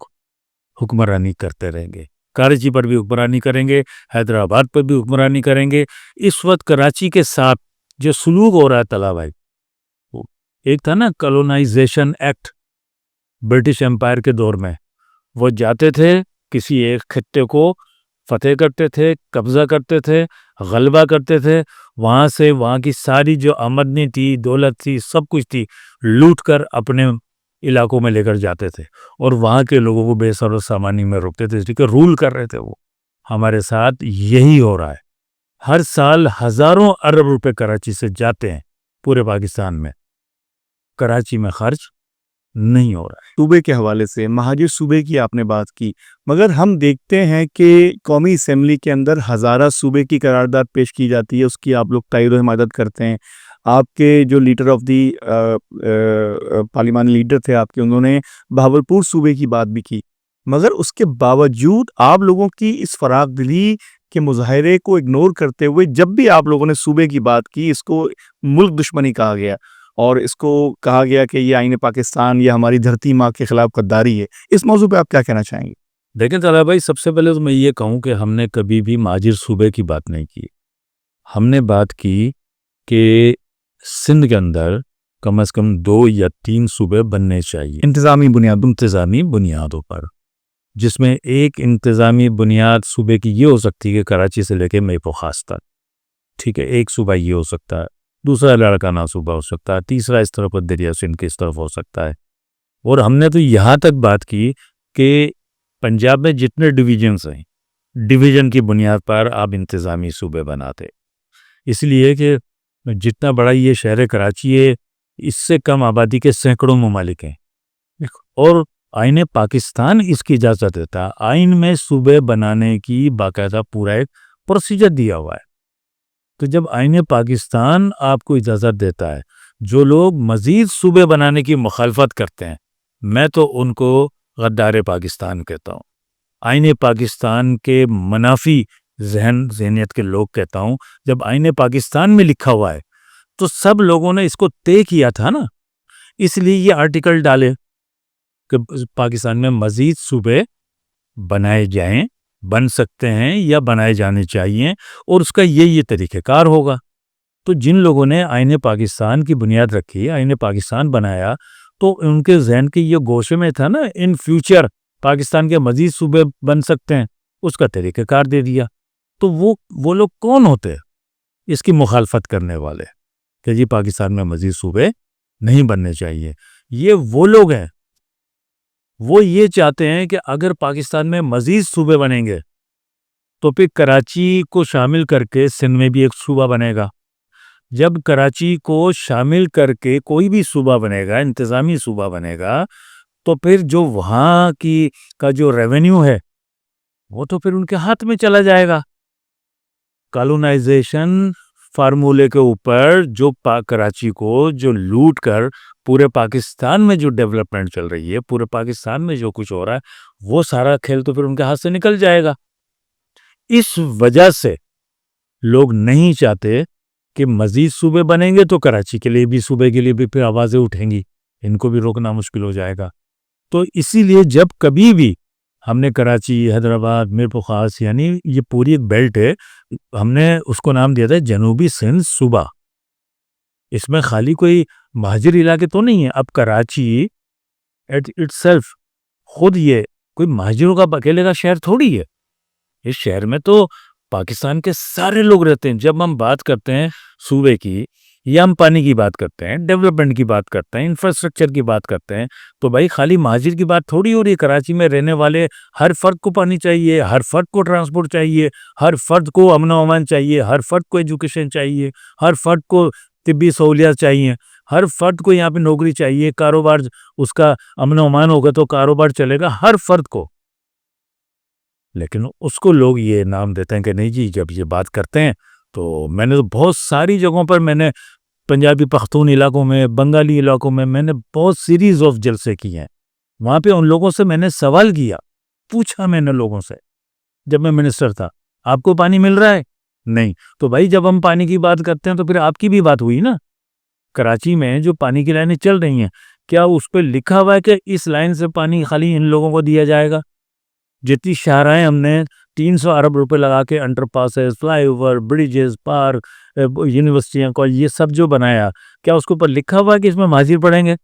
حکمرانی کرتے رہیں گے. کراچی پر بھی حکمرانی کریں گے، حیدرآباد پر بھی حکمرانی کریں گے. اس وقت کراچی کے ساتھ جو سلوک ہو رہا ہے طلبہ بھائی، ایک تھا نا کالونائزیشن ایکٹ برٹش امپائر کے دور میں، وہ جاتے تھے کسی ایک خطے کو فتح کرتے تھے، قبضہ کرتے تھے، غلبہ کرتے تھے، وہاں سے وہاں کی ساری جو آمدنی تھی، دولت تھی، سب کچھ تھی، لوٹ کر اپنے علاقوں میں لے کر جاتے تھے، اور وہاں کے لوگوں کو بے سر و سامانی میں روکتے تھے، ٹھیک ہے، رول کر رہے تھے. وہ ہمارے ساتھ یہی ہو رہا ہے. ہر سال ہزاروں ارب روپے کراچی سے جاتے ہیں پورے پاکستان میں، کراچی میں خرچ نہیں ہو رہا ہے. صوبے کے حوالے سے مہاجر صوبے کی آپ نے بات کی، مگر ہم دیکھتے ہیں کہ قومی اسمبلی کے اندر ہزارہ صوبے کی قرارداد پیش کی جاتی ہے، اس کی آپ لوگ تائید و حمایت کرتے ہیں. آپ کے جو لیڈر آف دی پارلیمانی لیڈر تھے آپ کے، انہوں نے بہاولپور صوبے کی بات بھی کی، مگر اس کے باوجود آپ لوگوں کی اس فراخ دلی کے مظاہرے کو اگنور کرتے ہوئے جب بھی آپ لوگوں نے صوبے کی بات کی، اس کو ملک دشمنی کہا گیا، اور اس کو کہا گیا کہ یہ آئین پاکستان یا ہماری دھرتی ماں کے خلاف غداری ہے. اس موضوع پہ آپ کیا کہنا چاہیں گے؟ دیکھیں طلبہ بھائی، سب سے پہلے تو میں یہ کہوں کہ ہم نے کبھی بھی مہاجر صوبے کی بات نہیں کی. ہم نے بات کی کہ سندھ کے اندر کم از کم 2 یا 3 صوبے بننے چاہیے انتظامی بنیادوں پر، جس میں ایک انتظامی بنیاد صوبے کی یہ ہو سکتی ہے کہ کراچی سے لے کے میرپور خاص تک، ٹھیک ہے، ایک صوبہ یہ ہو سکتا ہے، دوسرا لاڑکانہ صوبہ ہو سکتا ہے، تیسرا اس طرف دریا سندھ کی اس طرف ہو سکتا ہے. اور ہم نے تو یہاں تک بات کی کہ پنجاب میں جتنے ڈویژنز ہیں، ڈویژن کی بنیاد پر آپ انتظامی صوبے بناتے، اس لیے کہ جتنا بڑا یہ شہر کراچی ہے اس سے کم آبادی کے سینکڑوں ممالک ہیں، اور آئین پاکستان اس کی اجازت دیتا ہے۔ آئین میں صوبے بنانے کی باقاعدہ پورا ایک پروسیجر دیا ہوا ہے۔ تو جب آئین پاکستان آپ کو اجازت دیتا ہے، جو لوگ مزید صوبے بنانے کی مخالفت کرتے ہیں، میں تو ان کو غدار پاکستان کہتا ہوں، آئین پاکستان کے منافی ذہنیت کے لوگ کہتا ہوں۔ جب آئین پاکستان میں لکھا ہوا ہے تو سب لوگوں نے اس کو طے کیا تھا نا، اس لیے یہ آرٹیکل ڈالے کہ پاکستان میں مزید صوبے بنائے جائیں، بن سکتے ہیں یا بنائے جانے چاہیے، اور اس کا یہ طریقہ کار ہوگا۔ تو جن لوگوں نے آئین پاکستان کی بنیاد رکھی، آئین پاکستان بنایا، تو ان کے ذہن کے یہ گوشے میں تھا نا ان فیوچر پاکستان کے مزید صوبے بن سکتے ہیں، اس کا طریقہ کار دے دیا۔ تو وہ لوگ کون ہوتے اس کی مخالفت کرنے والے کہ جی پاکستان میں مزید صوبے نہیں بننے چاہیے؟ یہ وہ لوگ ہیں، وہ یہ چاہتے ہیں کہ اگر پاکستان میں مزید صوبے بنیں گے تو پھر کراچی کو شامل کر کے سندھ میں بھی ایک صوبہ بنے گا۔ جب کراچی کو شامل کر کے کوئی بھی صوبہ بنے گا، انتظامی صوبہ بنے گا، تو پھر جو وہاں کا جو ریونیو ہے وہ تو پھر ان کے ہاتھ میں چلا جائے گا۔ کالونائزیشن فارمولے کے اوپر جو کراچی کو جو لوٹ کر پورے پاکستان میں جو ڈیولپمنٹ چل رہی ہے، پورے پاکستان میں جو کچھ ہو رہا ہے، وہ سارا کھیل تو پھر ان کے ہاتھ سے نکل جائے گا۔ اس وجہ سے لوگ نہیں چاہتے کہ مزید صوبے بنیں گے تو کراچی کے لیے بھی، صوبے کے لیے بھی پھر آوازیں اٹھیں گی، ان کو بھی روکنا مشکل ہو جائے گا۔ تو اسی لیے جب کبھی بھی ہم نے کراچی، حیدرآباد، میرپور خاص، یعنی یہ پوری ایک بیلٹ ہے، ہم نے اس کو نام دیا تھا جنوبی سندھ صوبہ۔ اس میں خالی کوئی مہاجر علاقے تو نہیں ہے۔ اب کراچی ایٹ اٹ سیلف خود یہ کوئی مہاجروں کا اکیلے کا شہر تھوڑی ہے۔ اس شہر میں تو پاکستان کے سارے لوگ رہتے ہیں۔ جب ہم بات کرتے ہیں صوبے کی، یا ہم پانی کی بات کرتے ہیں، ڈیولپمنٹ کی بات کرتے ہیں، انفراسٹرکچر کی بات کرتے ہیں، تو بھائی خالی مہاجر کی بات تھوڑی ہو رہی ہے۔ کراچی میں رہنے والے ہر فرد کو پانی چاہیے، ہر فرد کو ٹرانسپورٹ چاہیے، ہر فرد کو امن و امان چاہیے، ہر فرد کو ایجوکیشن چاہیے، ہر فرد کو طبی سہولیات چاہیے، ہر فرد کو یہاں پہ نوکری چاہیے، کاروبار اس کا امن و امان ہوگا تو کاروبار چلے گا ہر فرد کو۔ لیکن اس کو لوگ یہ نام دیتے ہیں کہ نہیں جی، جب یہ بات کرتے ہیں تو میں نے تو بہت ساری جگہوں پر، میں نے پنجابی پختون علاقوں میں، بنگالی علاقوں میں نے بہت سیریز آف جلسے کیے ہیں۔ وہاں پہ ان لوگوں سے میں نے سوال کیا، پوچھا میں نے لوگوں سے، جب میں منسٹر تھا، آپ کو پانی مل رہا ہے؟ نہیں۔ تو بھائی جب ہم پانی کی بات کرتے ہیں تو پھر آپ کی بھی بات ہوئی نا۔ کراچی میں جو پانی کی لائنیں چل رہی ہیں، کیا اس پہ لکھا ہوا ہے کہ اس لائن سے پانی خالی ان لوگوں کو دیا جائے گا؟ جتنی شاہراہیں ہم نے 300 ارب روپے لگا کے under passes, fly over, bridges, park, یونیورسٹیاں، کالج، یہ سب جو بنایا، کیا اس کے اوپر لکھا ہوا ہے کہ اس میں مہاجر پڑھیں گے؟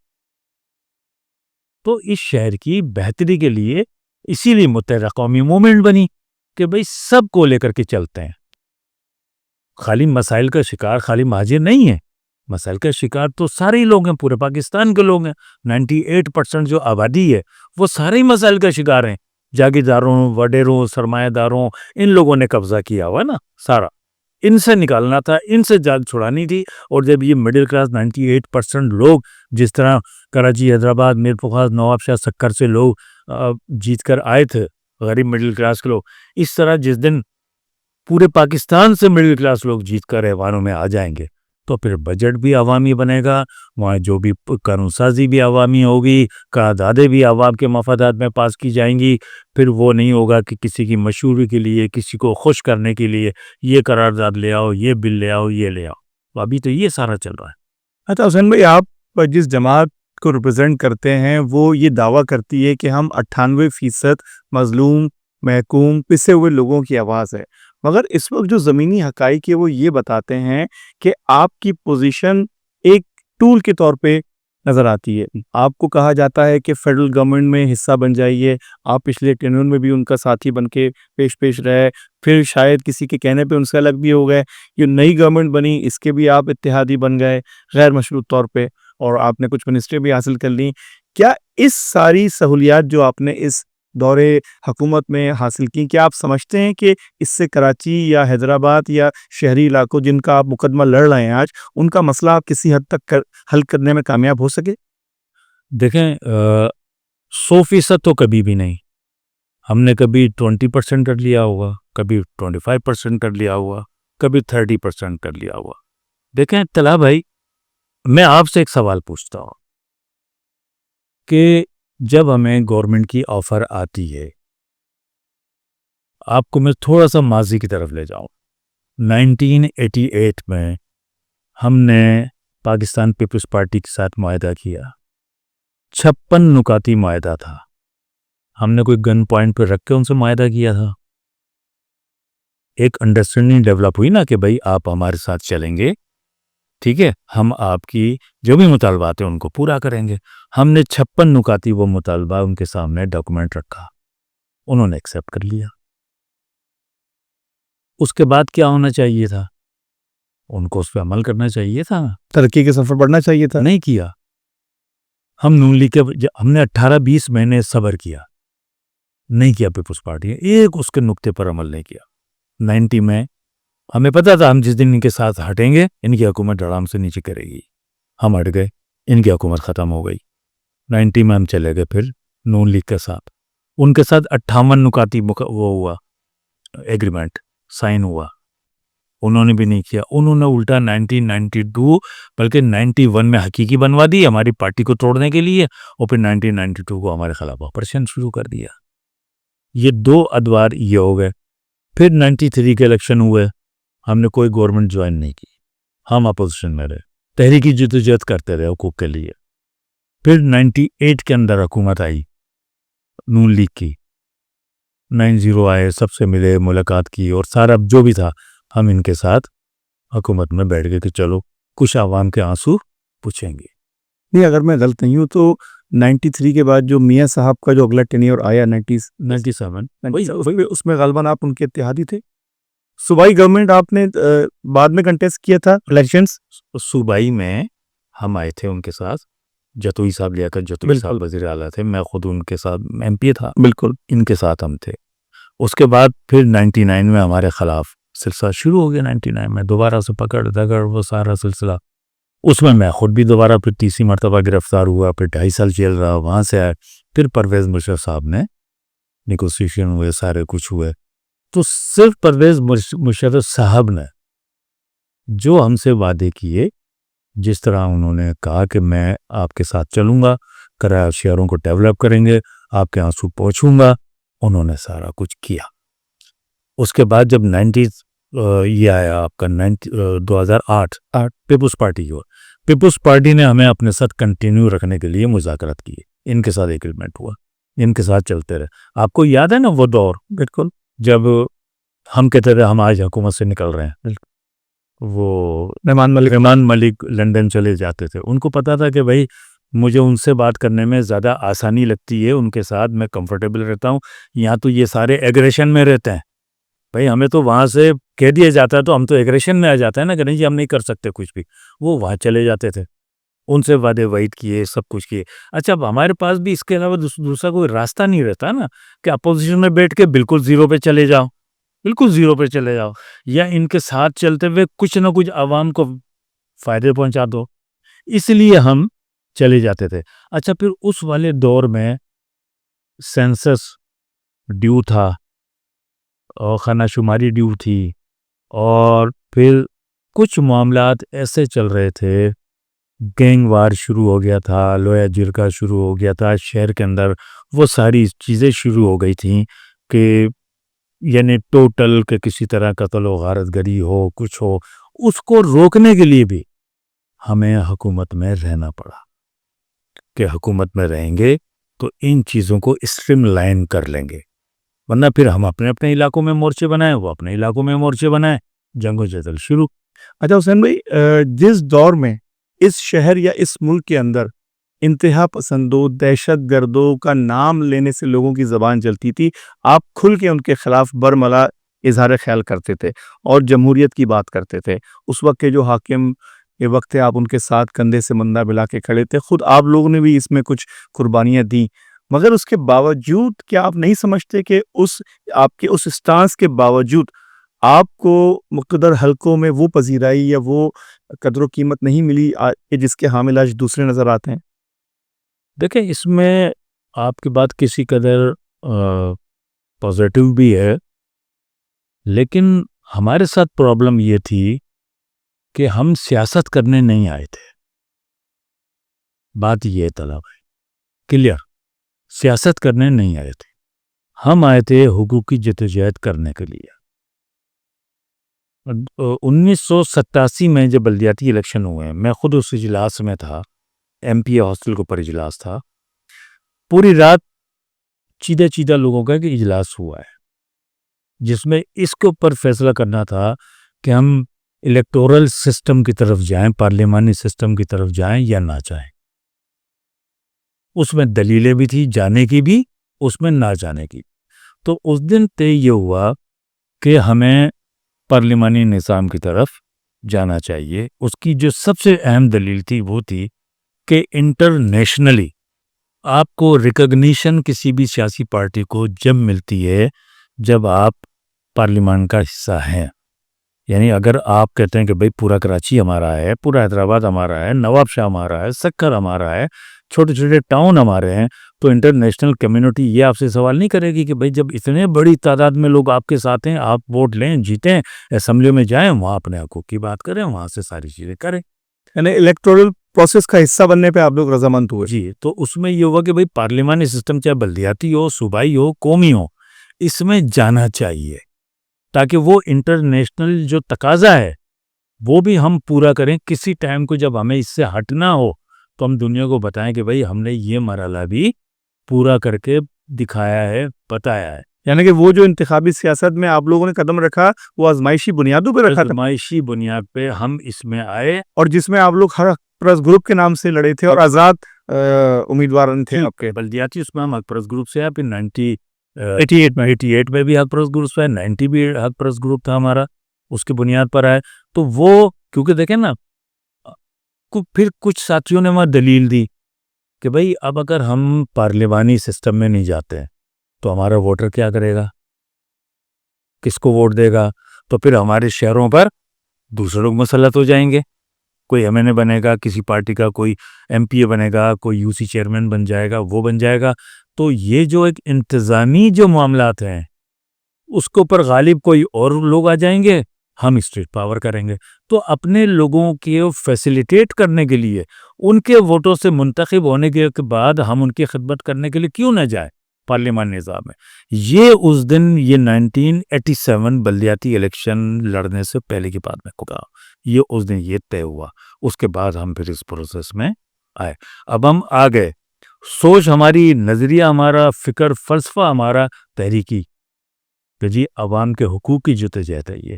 تو اس شہر کی بہتری کے لیے اسی لیے متحدہ قومی موومنٹ بنی کہ بھئی سب کو لے کر کے چلتے ہیں۔ خالی مسائل کا شکار خالی مہاجر نہیں ہے، مسائل کا شکار تو سارے ہی لوگ ہیں، پورے پاکستان کے لوگ ہیں۔ 98% جو آبادی ہے وہ سارے ہی مسائل کا شکار ہیں۔ جاگیرداروں، وڈیروں، سرمایہ داروں، ان لوگوں نے قبضہ کیا ہوا ہے نا سارا۔ ان سے نکالنا تھا، ان سے جان چھڑانی تھی۔ اور جب یہ مڈل کلاس 98% لوگ، جس طرح کراچی، حیدرآباد، میرپور خاص، نواب شاہ سکر سے لوگ جیت کر آئے تھے، غریب مڈل کلاس کے لوگ، اس طرح جس دن پورے پاکستان سے مڈل کلاس لوگ جیت کر ایوانوں میں آ جائیں گے تو پھر بجٹ بھی عوامی بنے گا، وہاں جو بھی قانون سازی بھی عوامی ہوگی، قراردادیں بھی عوام کے مفادات میں پاس کی جائیں گی۔ پھر وہ نہیں ہوگا کہ کسی کی مشہوری کے لیے، کسی کو خوش کرنے کے لیے یہ قرارداد لے آؤ، یہ بل لے آؤ، یہ لے آؤ۔ ابھی تو یہ سارا چل رہا ہے۔ اچھا حسین بھائی، آپ جس جماعت کو ریپرزینٹ کرتے ہیں وہ یہ دعویٰ کرتی ہے کہ ہم 98% مظلوم، محکوم، پسے ہوئے لوگوں کی آواز ہے، مگر اس وقت جو زمینی حقائق ہے وہ یہ بتاتے ہیں کہ آپ کی پوزیشن ایک ٹول کے طور پہ نظر آتی ہے۔ آپ کو کہا جاتا ہے کہ فیڈرل گورنمنٹ میں حصہ بن جائیے، آپ پچھلے ٹینیور میں بھی ان کا ساتھی بن کے پیش رہے، پھر شاید کسی کے کہنے پہ ان سے الگ بھی ہو گئے، یہ نئی گورنمنٹ بنی اس کے بھی آپ اتحادی بن گئے غیر مشروط طور پہ، اور آپ نے کچھ منسٹری بھی حاصل کر لی۔ کیا اس ساری سہولیات جو آپ نے اس دور حکومت میں حاصل کی. کیا آپ سمجھتے ہیں کہ اس سے کراچی یا حیدرآباد یا شہری علاقوں جن کا آپ مقدمہ لڑ رہے ہیں آج، ان کا مسئلہ آپ کسی حد تک حل کرنے میں کامیاب ہو سکے؟ دیکھیں 100% تو کبھی بھی نہیں. ہم نے کبھی 20% کر لیا ہوگا, کبھی 25% کر لیا ہوگا, کبھی 30% کر لیا ہوگا. دیکھیں طلحہ بھائی, میں آپ سے ایک سوال پوچھتا ہوں کہ جب ہمیں گورنمنٹ کی آفر آتی ہے, آپ کو میں تھوڑا سا ماضی کی طرف لے جاؤں. 1988 میں ہم نے پاکستان پیپلز پارٹی کے ساتھ معاہدہ کیا. 56 نکاتی معاہدہ تھا. ہم نے کوئی گن پوائنٹ پہ رکھ کے ان سے معاہدہ کیا تھا. ایک انڈرسٹینڈنگ ڈیولپ ہوئی نا کہ بھائی آپ ہمارے ساتھ چلیں گے, ٹھیک ہے, ہم آپ کی جو بھی مطالبات ہیں ان کو پورا کریں گے. ہم نے 56 نکاتی وہ مطالبہ ان کے سامنے ڈاکومنٹ رکھا, انہوں نے ایکسیپٹ کر لیا. اس کے بعد کیا ہونا چاہیے تھا؟ ان کو اس پہ عمل کرنا چاہیے تھا, ترقی کے سفر بڑھنا چاہیے تھا. نہیں کیا. ہم نون لیگ کے ہم نے 18-20 مہینے صبر کیا, نہیں کیا. پیپلز پارٹی نے ایک اس کے نقطے پر عمل نہیں کیا. 90 میں ہمیں پتا تھا ہم جس دن ان کے ساتھ ہٹیں گے ان کی حکومت ڈھڑام سے نیچے کرے گی. ہم ہٹ گئے, ان کی حکومت ختم ہو گئی. 90 میں ہم چلے گئے پھر نون لیگ کے ساتھ. ان کے ساتھ 58 نکاتی وہ ہوا ایگریمنٹ سائن ہوا, انہوں نے بھی نہیں کیا. انہوں نے الٹا 1992 بلکہ 91 میں حقیقی بنوا دی ہماری پارٹی کو توڑنے کے لیے, اور پھر 1992 کو ہمارے خلاف آپریشن شروع کر دیا. یہ دو ادوار یہ ہو گئے. پھر 93 کے الیکشن ہوئے, ہم نے کوئی گورنمنٹ جوائن نہیں کی, ہم اپوزیشن میں رہے, تحریکی جدوجہد کرتے رہے حقوق کے لیے. پھر 98 کے اندر حکومت آئی نون لیگ کی, 90 آئے, سب سے ملے, ملاقات کی, اور سارا جو بھی تھا ہم ان کے ساتھ حکومت میں بیٹھ گئے کہ چلو کچھ عوام کے آنسو پوچھیں گے. نہیں, اگر میں غلط نہیں ہوں تو 93 کے بعد جو میاں صاحب کا جو اگلا ٹینیور آیا 97 اس میں غالباً آپ ان کے اتحادی تھے. صوبائی گورنمنٹ آپ نے بعد میں کنٹیسٹ کیا تھا الیکشنز. صوبائی میں ہم آئے تھے ان کے ساتھ, جتوئی صاحب لیا کر, جتوئی صاحب وزیر اعلیٰ تھے, میں خود ان کے ساتھ ایم پی تھا, بالکل ان کے ساتھ ہم تھے. اس کے بعد پھر 99 میں ہمارے خلاف سلسلہ شروع ہو گیا. 99 میں دوبارہ سے پکڑ دگڑ وہ سارا سلسلہ. اس میں خود بھی دوبارہ پھر تیسری مرتبہ گرفتار ہوا, پھر 2.5 سال جیل رہا. وہاں سے آئے, پھر پرویز مشرف صاحب نے نیگوسیشن ہوئے, سارے کچھ ہوئے. تو صرف پرویز مشرف صاحب نے جو ہم سے وعدے کیے, جس طرح انہوں نے کہا کہ میں آپ کے ساتھ چلوں گا, کرایہ شہروں کو ڈیولپ کریں گے, آپ کے آنسو پہنچوں گا, انہوں نے سارا کچھ کیا. اس کے بعد جب 90 یہ آیا آپ کا 2008 پیپلز پارٹی ہوا, پیپلز پارٹی نے ہمیں اپنے ساتھ کنٹینیو رکھنے کے لیے مذاکرات کیے, ان کے ساتھ ایگریمنٹ ہوا, ان کے ساتھ چلتے رہے. آپ کو یاد ہے نا وہ دور, بالکل, جب ہم کہتے تھے ہم آج حکومت سے نکل رہے ہیں, وہ رحمان ملک لنڈن چلے جاتے تھے. ان کو پتا تھا کہ بھائی مجھے ان سے بات کرنے میں زیادہ آسانی لگتی ہے, ان کے ساتھ میں کمفرٹیبل رہتا ہوں. یہاں تو یہ سارے ایگریشن میں رہتے ہیں, بھائی ہمیں تو وہاں سے کہہ دیا جاتا ہے تو ہم تو ایگریشن میں آ جاتے ہیں نا کہ نہیں جی ہم نہیں کر سکتے کچھ بھی. وہ وہاں چلے جاتے تھے, ان سے وعدے وعید کیے, سب کچھ کیے. اچھا, اب ہمارے پاس بھی اس کے علاوہ دوسرا کوئی راستہ نہیں رہتا نا کہ اپوزیشن میں بیٹھ کے بالکل زیرو پہ چلے جاؤ, بالکل زیرو پہ چلے جاؤ, یا ان کے ساتھ چلتے ہوئے کچھ نہ کچھ عوام کو فائدے پہنچا دو. اس لیے ہم چلے جاتے تھے. اچھا, پھر اس والے دور میں سینسس ڈیو تھا, اور خانہ شماری ڈیو تھی, اور پھر کچھ معاملات ایسے چل رہے تھے, گینگ وار شروع ہو گیا تھا, لویا جرگہ شروع ہو گیا تھا شہر کے اندر. وہ ساری چیزیں شروع ہو گئی تھیں کہ یعنی ٹوٹل کہ کسی طرح قتل و غارت گری ہو, کچھ ہو. اس کو روکنے کے لیے بھی ہمیں حکومت میں رہنا پڑا کہ حکومت میں رہیں گے تو ان چیزوں کو اسٹریم لائن کر لیں گے, ورنہ پھر ہم اپنے اپنے علاقوں میں مورچے بنائیں, وہ اپنے علاقوں میں مورچے بنائیں, جنگ و جدل شروع. اچھا حسین بھائی, جس دور میں اس شہر یا اس ملک کے اندر انتہا پسندوں, دہشت گردوں کا نام لینے سے لوگوں کی زبان چلتی تھی, آپ کھل کے ان کے خلاف برملا اظہار خیال کرتے تھے اور جمہوریت کی بات کرتے تھے. اس وقت کے جو حاکم یہ وقت ہے آپ ان کے ساتھ کندھے سے مندہ ملا کے کھڑے تھے. خود آپ لوگوں نے بھی اس میں کچھ قربانیاں دیں, مگر اس کے باوجود کیا آپ نہیں سمجھتے کہ آپ کے اس اسٹانس کے باوجود آپ کو مقتدر حلقوں میں وہ پذیرائی یا وہ قدر و قیمت نہیں ملی کہ جس کے حامل آج دوسرے نظر آتے ہیں؟ دیکھیں اس میں آپ کی بات کسی قدر پازیٹیو بھی ہے، لیکن ہمارے ساتھ پرابلم یہ تھی کہ ہم سیاست کرنے نہیں آئے تھے. بات یہ طلب ہے کلیئر، سیاست کرنے نہیں آئے تھے، ہم آئے تھے حقوقی جدوجہد کرنے کے لیے. 1987 میں جب بلدیاتی الیکشن ہوئے، میں خود اس اجلاس میں تھا، ایم پی ہاسٹل کے اوپر اجلاس تھا. پوری رات چیدہ لوگوں کا ایک اجلاس ہوا ہے جس میں اس کے اوپر فیصلہ کرنا تھا کہ ہم الیکٹورل سسٹم کی طرف جائیں، پارلیمانی سسٹم کی طرف جائیں یا نہ جائیں. اس میں دلیلیں بھی تھی جانے کی بھی، اس میں نہ جانے کی. تو اس دن طے یہ ہوا کہ ہمیں پارلیمانی نظام کی طرف جانا چاہیے. اس کی جو سب سے اہم دلیل تھی وہ تھی کہ انٹرنیشنلی آپ کو ریکگنیشن کسی بھی سیاسی پارٹی کو جب ملتی ہے جب آپ پارلیمان کا حصہ ہیں. یعنی اگر آپ کہتے ہیں کہ بھئی پورا کراچی ہمارا ہے، پورا حیدرآباد ہمارا ہے، نواب شاہ ہمارا ہے، سکھر ہمارا ہے، چھوٹے چھوٹے ٹاؤن ہمارے ہیں، تو انٹرنیشنل کمیونٹی یہ آپ سے سوال نہیں کرے گی کہ بھئی جب اتنے بڑی تعداد میں لوگ آپ کے ساتھ ہیں، آپ ووٹ لیں، جیتیں، اسمبلیوں میں جائیں، وہاں اپنے حقوق کی بات کریں، وہاں سے ساری چیزیں کریں. یعنی الیکٹورل پروسیس کا حصہ بننے پہ آپ لوگ رضامند ہوئے. جی، تو اس میں یہ ہوا کہ بھئی پارلیمانی سسٹم چاہے بلدیاتی ہو، صوبائی ہو، قومی ہو، اس میں جانا چاہیے تاکہ وہ انٹرنیشنل جو تقاضا ہے وہ بھی ہم پورا کریں. کسی ٹائم کو جب ہمیں اس سے ہٹنا ہو تو ہم دنیا کو بتائیں کہ بھئی ہم نے یہ مرحلہ بھی پورا کر کے دکھایا ہے، بتایا ہے. یعنی کہ وہ جو انتخابی سیاست میں آپ لوگوں نے قدم رکھا وہ آزمائشی بنیادوں پہ رکھا تھا، آزمائشی بنیاد پہ ہم اس میں آئے. اور جس میں آپ لوگ ہر پریس گروپ کے نام سے لڑے تھے اور آزاد امیدوار تھے آپ کے. بلدیاتی اس میں ہم حق پرست گروپ سے آئے، پھر 88 میں بھی حق پرست گروپ سے آئے، 90 بھی حق پرست گروپ تھا ہمارا، اس کی بنیاد پر آئے. تو وہ کیونکہ دیکھیں نا، پھر کچھ ساتھیوں نے وہاں دلیل دی کہ بھئی اب اگر ہم پارلیمانی سسٹم میں نہیں جاتے تو ہمارا ووٹر کیا کرے گا، کس کو ووٹ دے گا؟ تو پھر ہمارے شہروں پر دوسرے لوگ مسلط ہو جائیں گے. کوئی ایم این اے بنے گا، کسی پارٹی کا کوئی ایم پی اے بنے گا، کوئی یو سی چیئرمین بن جائے گا، وہ بن جائے گا. تو یہ جو ایک انتظامی جو معاملات ہیں اس کے اوپر غالب کوئی اور لوگ آ جائیں گے، ہم اسٹیٹ پاور کریں گے. تو اپنے لوگوں کے فیسیلیٹیٹ کرنے کے لیے، ان کے ووٹوں سے منتخب ہونے کے بعد ہم ان کی خدمت کرنے کے لیے کیوں نہ جائیں پارلیمان نظام میں. یہ اس دن یہ 1987 بلدیاتی الیکشن لڑنے سے پہلے کی بات میں کہا، یہ اس دن یہ طے ہوا. اس کے بعد ہم پھر اس پروسیس میں آئے. اب ہم آ گئے، سوچ ہماری، نظریہ ہمارا، فکر فلسفہ ہمارا تحریکی کہ جی عوام کے حقوق کی جدوجہد ہے. یہ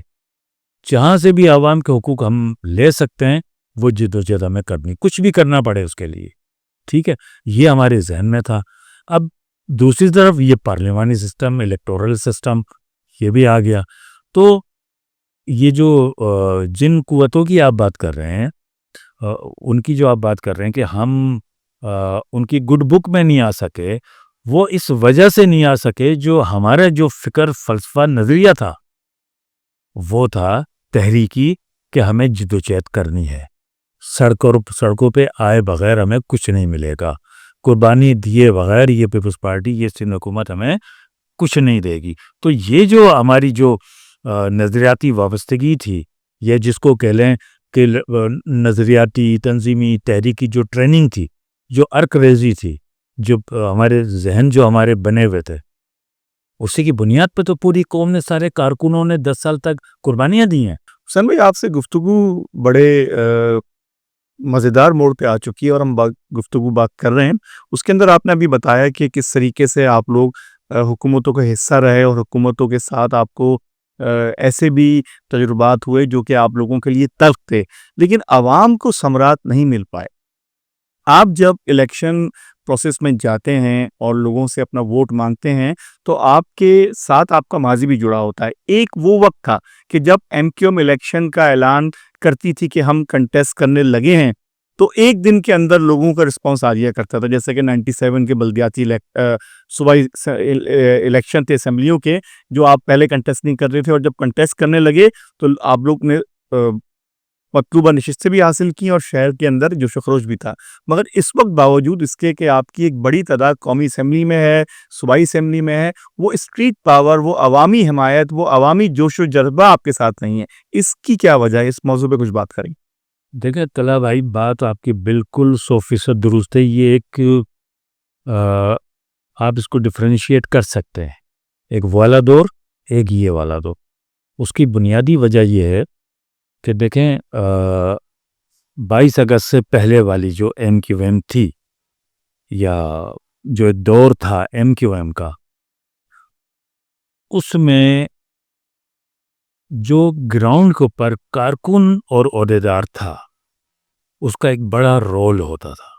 جہاں سے بھی عوام کے حقوق ہم لے سکتے ہیں وہ جدوجہد ہمیں کرنی، کچھ بھی کرنا پڑے اس کے لیے. ٹھیک ہے، یہ ہمارے ذہن میں تھا. اب دوسری طرف یہ پارلیمانی سسٹم، الیکٹورل سسٹم یہ بھی آ گیا. تو یہ جو جن قوتوں کی آپ بات کر رہے ہیں، ان کی جو آپ بات کر رہے ہیں کہ ہم ان کی گڈ بک میں نہیں آ سکے، وہ اس وجہ سے نہیں آ سکے جو ہمارا جو فکر فلسفہ نظریہ تھا وہ تھا تحریکی کہ ہمیں جدوجہد کرنی ہے. سڑکوں پہ آئے بغیر ہمیں کچھ نہیں ملے گا، قربانی دیے بغیر یہ پیپلز پارٹی، یہ سندھ حکومت ہمیں کچھ نہیں دے گی. تو یہ جو ہماری جو نظریاتی وابستگی تھی، یہ جس کو کہہ لیں کہ نظریاتی تنظیمی تحریکی جو ٹریننگ تھی، جو ارک ریزی تھی، جو ہمارے ذہن جو ہمارے بنے ہوئے تھے، اسی کی بنیاد پہ تو پوری قوم نے، سارے کارکنوں نے 10 سال تک قربانیاں دی ہیں. حسین بھائی، آپ سے گفتگو بڑے مزیدار موڑ پہ آ چکی ہے اور ہم گفتگو بات کر رہے ہیں. اس کے اندر آپ نے ابھی بتایا کہ کس طریقے سے آپ لوگ حکومتوں کا حصہ رہے اور حکومتوں کے ساتھ آپ کو ایسے بھی تجربات ہوئے جو کہ آپ لوگوں کے لیے تلخ تھے، لیکن عوام کو ثمرات نہیں مل پائے. آپ جب الیکشن پروسیس میں جاتے ہیں اور لوگوں سے اپنا ووٹ مانگتے ہیں تو آپ کے ساتھ آپ کا ماضی بھی جڑا ہوتا ہے. ایک وہ وقت تھا کہ جب ایم کیو ایم الیکشن کا اعلان کرتی تھی کہ ہم کنٹیسٹ کرنے لگے ہیں تو ایک دن کے اندر لوگوں کا رسپانس آ جایا کرتا تھا. جیسے کہ 97 کے بلدیاتی صوبائی الیکشن تھے اسمبلیوں کے, جو آپ پہلے کنٹیسٹ نہیں کر رہے تھے, اور جب کنٹیسٹ کرنے لگے تو آپ لوگ نے مطلوبہ نشستیں بھی حاصل کی اور شہر کے اندر جوش و خروش بھی تھا. مگر اس وقت باوجود اس کے کہ آپ کی ایک بڑی تعداد قومی اسمبلی میں ہے, صوبائی اسمبلی میں ہے, وہ اسٹریٹ پاور, وہ عوامی حمایت, وہ عوامی جوش و جذبہ آپ کے ساتھ نہیں ہے. اس کی کیا وجہ ہے؟ اس موضوع پہ کچھ بات کریں. دیکھیں طلحہ بھائی, بات آپ کی بالکل 100% درست ہے. یہ ایک آپ اس کو ڈفرینشیٹ کر سکتے ہیں, ایک والا دور, ایک یہ والا دور. اس کی بنیادی وجہ یہ ہے کہ دیکھیں 22 اگست سے پہلے والی جو ایم کیو ایم تھی, یا جو دور تھا ایم کیو ایم کا, اس میں جو گراؤنڈ کے اوپر کارکن اور عہدیدار تھا, اس کا ایک بڑا رول ہوتا تھا,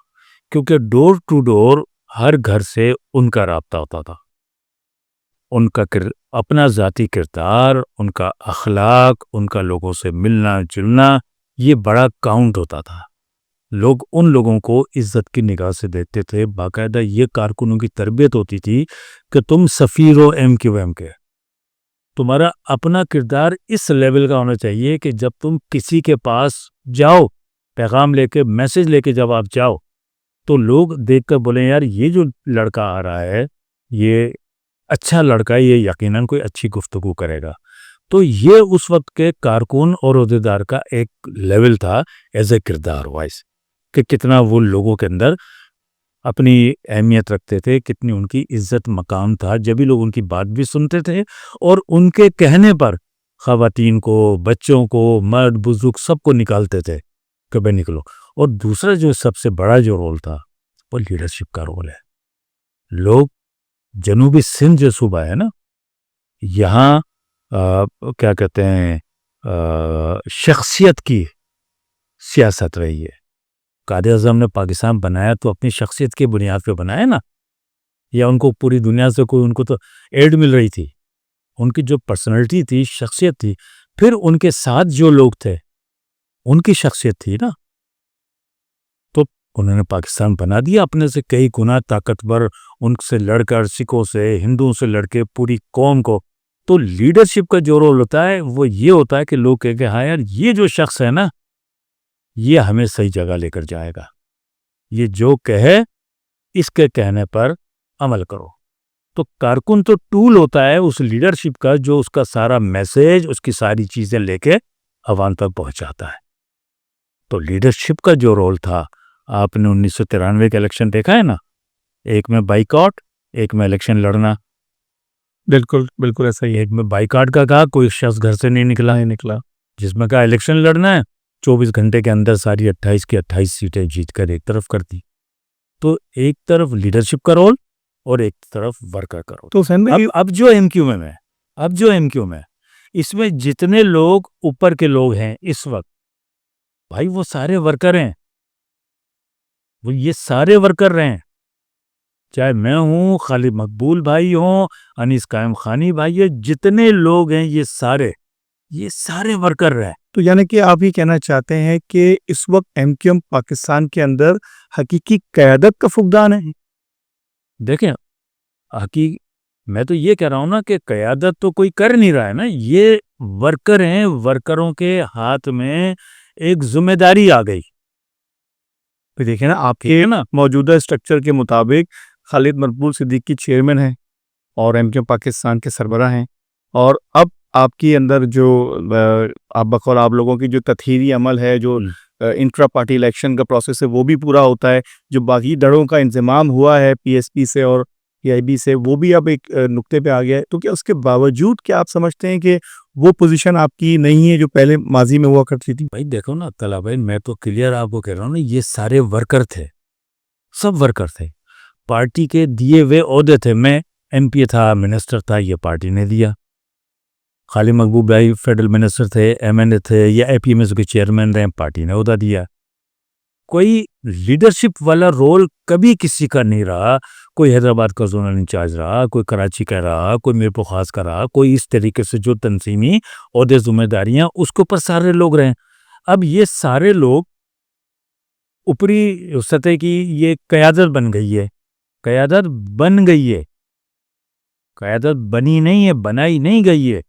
کیونکہ ڈور ٹو ڈور ہر گھر سے ان کا رابطہ ہوتا تھا. ان کا اپنا ذاتی کردار, ان کا اخلاق, ان کا لوگوں سے ملنا جلنا, یہ بڑا کاؤنٹ ہوتا تھا. لوگ ان لوگوں کو عزت کی نگاہ سے دیکھتے تھے. باقاعدہ یہ کارکنوں کی تربیت ہوتی تھی کہ تم سفیر ہو ایم کیو ایم کے, تمہارا اپنا کردار اس لیول کا ہونا چاہیے کہ جب تم کسی کے پاس جاؤ, پیغام لے کے, میسج لے کے جب آپ جاؤ, تو لوگ دیکھ کر بولیں یار یہ جو لڑکا آ رہا ہے یہ اچھا لڑکا ہے, یہ یقیناً کوئی اچھی گفتگو کرے گا. تو یہ اس وقت کے کارکن اور عہدیدار کا ایک لیول تھا ایز اے کردار وائز, کہ کتنا وہ لوگوں کے اندر اپنی اہمیت رکھتے تھے, کتنی ان کی عزت مقام تھا. جبھی لوگ ان کی بات بھی سنتے تھے, اور ان کے کہنے پر خواتین کو, بچوں کو, مرد بزرگ سب کو نکالتے تھے کہ بھائی نکلو. اور دوسرا جو سب سے بڑا جو رول تھا وہ لیڈرشپ کا رول ہے. لوگ جنوبی سندھ جو صوبہ ہے نا, یہاں کیا کہتے ہیں شخصیت کی سیاست رہی ہے. قائد اعظم نے پاکستان بنایا تو اپنی شخصیت کی بنیاد پہ بنایا نا, یا ان کو پوری دنیا سے کوئی, ان کو تو ایڈ مل رہی تھی, ان کی جو پرسنالٹی تھی, شخصیت تھی, پھر ان کے ساتھ جو لوگ تھے ان کی شخصیت تھی نا, تو انہوں نے پاکستان بنا دیا اپنے سے کئی گنا طاقتور, ان سے لڑ کر سکھوں سے, ہندوؤں سے لڑ کے پوری قوم کو. تو لیڈرشپ کا جو رول ہوتا ہے وہ یہ ہوتا ہے کہ لوگ کہہ کہ ہاں یار یہ جو شخص ہے نا یہ ہمیں صحیح جگہ لے کر جائے گا, یہ جو کہے اس کے کہنے پر عمل کرو. تو کارکن تو ٹول ہوتا ہے اس لیڈرشپ کا, جو اس کا سارا میسیج, اس کی ساری چیزیں لے کے عوام تک پہنچاتا ہے. تو لیڈرشپ کا جو رول تھا, آپ نے 1993 کا الیکشن دیکھا ہے نا, ایک میں بائیکاٹ, ایک میں الیکشن لڑنا. بالکل بالکل ایسا ہی ہے. ایک میں بائیکاٹ کا کہا, کوئی شخص گھر سے نہیں نکلا, جس میں کہا الیکشن لڑنا ہے, 24 گھنٹے کے اندر ساری 28 کی 28 سیٹیں جیت کر ایک طرف کر دی. تو ایک طرف لیڈرشپ کا رول اور ایک طرف ورکر کا رول. تو اب جو ایم کیو ایم ہے, اس میں جتنے لوگ اوپر کے لوگ ہیں اس وقت, بھائی وہ سارے ورکر ہیں, وہ یہ سارے ورکر رہے ہیں. چاہے میں ہوں, خالد مقبول بھائی ہوں, انیس قائم خانی بھائی ہے, جتنے لوگ ہیں یہ سارے ورکر رہے. تو یعنی کہ آپ یہ کہنا چاہتے ہیں کہ اس وقت ایم کیو ایم پاکستان کے اندر حقیقی قیادت کا فقدان ہے؟ دیکھیں میں تو یہ کہہ رہا ہوں نا کہ قیادت تو کوئی کر نہیں رہا ہے نا, یہ ورکر ہیں. ورکروں کے ہاتھ میں ایک ذمہ داری آ گئی. دیکھیں نا, آپ کے موجودہ اسٹرکچر کے مطابق خالد مقبول صدیقی چیئرمین ہیں اور ایم کیو ایم پاکستان کے سربراہ ہیں, اور اب آپ کی اندر جو آپ بقول آپ لوگوں کی جو تطہیری عمل ہے, جو انٹرا پارٹی الیکشن کا پروسیس ہے, وہ بھی پورا ہوتا ہے. جو باقی دڑوں کا انضمام ہوا ہے پی ایس پی سے اور پی آئی بی سے, وہ بھی اب ایک نقطے پہ آ گیا ہے. تو کیا اس کے باوجود کیا آپ سمجھتے ہیں کہ وہ پوزیشن آپ کی نہیں ہے جو پہلے ماضی میں ہوا کرتی تھی؟ بھائی دیکھو نا طلحہ بھائی, میں تو کلیئر آپ کو کہہ رہا ہوں نا, یہ سارے ورکر تھے, سب ورکر تھے, پارٹی کے دیے ہوئے عہدے تھے. میں ایم پی تھا, منسٹر تھا, یہ پارٹی نے دیا. خالد مقبول بھائی فیڈرل منسٹر تھے, ایم این اے تھے, یا اے پی ایم ایس کے چیئرمین رہے, پارٹی نے عہدہ دیا. کوئی لیڈرشپ والا رول کبھی کسی کا نہیں رہا. کوئی حیدرآباد کا زونل انچارج رہا, کوئی کراچی کا رہا, کوئی میرپور خاص کا رہا, کوئی اس طریقے سے جو تنظیمی عہدے ذمہ داریاں اس کے اوپر سارے لوگ رہے. اب یہ سارے لوگ اوپری سطح کی یہ قیادت بن گئی ہے. قیادت بن گئی ہے, قیادت بنی نہیں ہے, بنائی نہیں گئی ہے.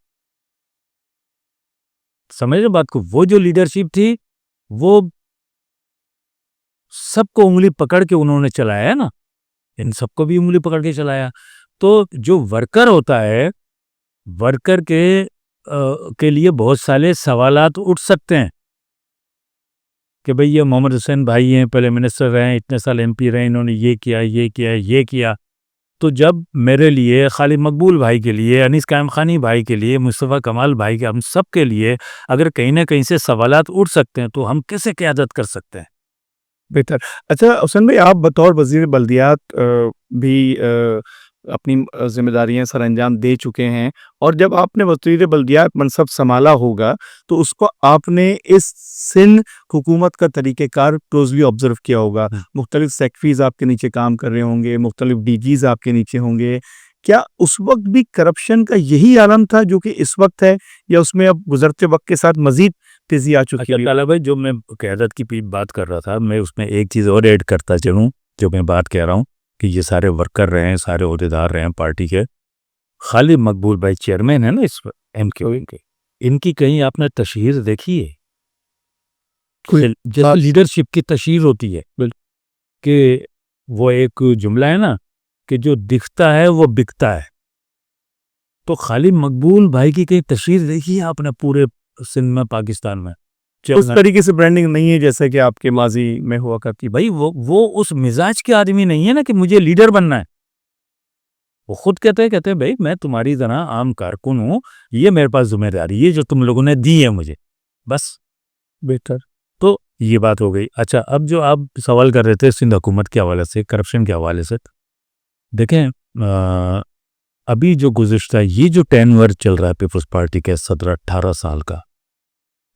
سمجھ رہے بات کو؟ وہ جو لیڈرشپ تھی وہ سب کو انگلی پکڑ کے انہوں نے چلایا ہے نا, ان سب کو بھی انگلی پکڑ کے چلایا. تو جو ورکر ہوتا ہے, ورکر کے لیے بہت سارے سوالات اٹھ سکتے ہیں کہ بھئی یہ محمد حسین بھائی ہیں, پہلے منسٹر رہے ہیں, اتنے سال ایم پی رہے, انہوں نے یہ کیا یہ کیا یہ کیا. تو جب میرے لیے, خالد مقبول بھائی کے لیے, انیس قائم خانی بھائی کے لیے, مصطفیٰ کمال بھائی کے, ہم سب کے لیے اگر کہیں نہ کہیں سے سوالات اٹھ سکتے ہیں تو ہم کیسے قیادت کر سکتے ہیں؟ بہتر. اچھا حسین بھائی, آپ بطور وزیر بلدیات بھی اپنی ذمہ داریاں سر انجام دے چکے ہیں, اور جب آپ نے وزیر بلدیات منصب سنبھالا ہوگا تو اس کو آپ نے اس سندھ حکومت کا طریقہ کار کلوزلی آبزرو کیا ہوگا. مختلف سیکٹریز آپ کے نیچے کام کر رہے ہوں گے, مختلف ڈی جیز آپ کے نیچے ہوں گے. کیا اس وقت بھی کرپشن کا یہی عالم تھا جو کہ اس وقت ہے, یا اس میں اب گزرتے وقت کے ساتھ مزید تیزی آ چکی ہے؟ اچھا بھائی, جو میں قیادت کی بات کر رہا تھا, میں اس میں ایک چیز اور ایڈ کرتا چلوں. جو میں بات کہہ رہا ہوں کہ یہ سارے ورکر رہے ہیں, سارے عہدیدار رہے ہیں پارٹی کے. خالد مقبول بھائی چیئرمین ہے نا اس ایم کیو کے, ان کی کہیں آپ نے تشہیر دیکھی ہے؟ جیسے لیڈرشپ کی تشہیر ہوتی ہے کہ وہ ایک جملہ ہے نا کہ جو دکھتا ہے وہ بکتا ہے. تو خالد مقبول بھائی کی کہیں تشہیر دیکھی ہے آپ نے پورے سندھ میں, پاکستان میں؟ اس طریقے سے برانڈنگ نہیں ہے جیسے کہ آپ کے ماضی میں ہوا کرتی. بھائی وہ اس مزاج کے آدمی نہیں ہے نا کہ مجھے لیڈر بننا ہے. وہ خود کہتے ہیں بھائی میں تمہاری طرح عام کارکن ہوں, یہ میرے پاس ذمہ داری ہے جو تم لوگوں نے دی ہے مجھے, بس. بہتر. تو یہ بات ہو گئی. اچھا, اب جو آپ سوال کر رہے تھے سندھ حکومت کے حوالے سے, کرپشن کے حوالے سے, دیکھیں ابھی جو گزشتہ یہ جو ٹینور چل رہا ہے پیپلز پارٹی کے 17-18 سال کا,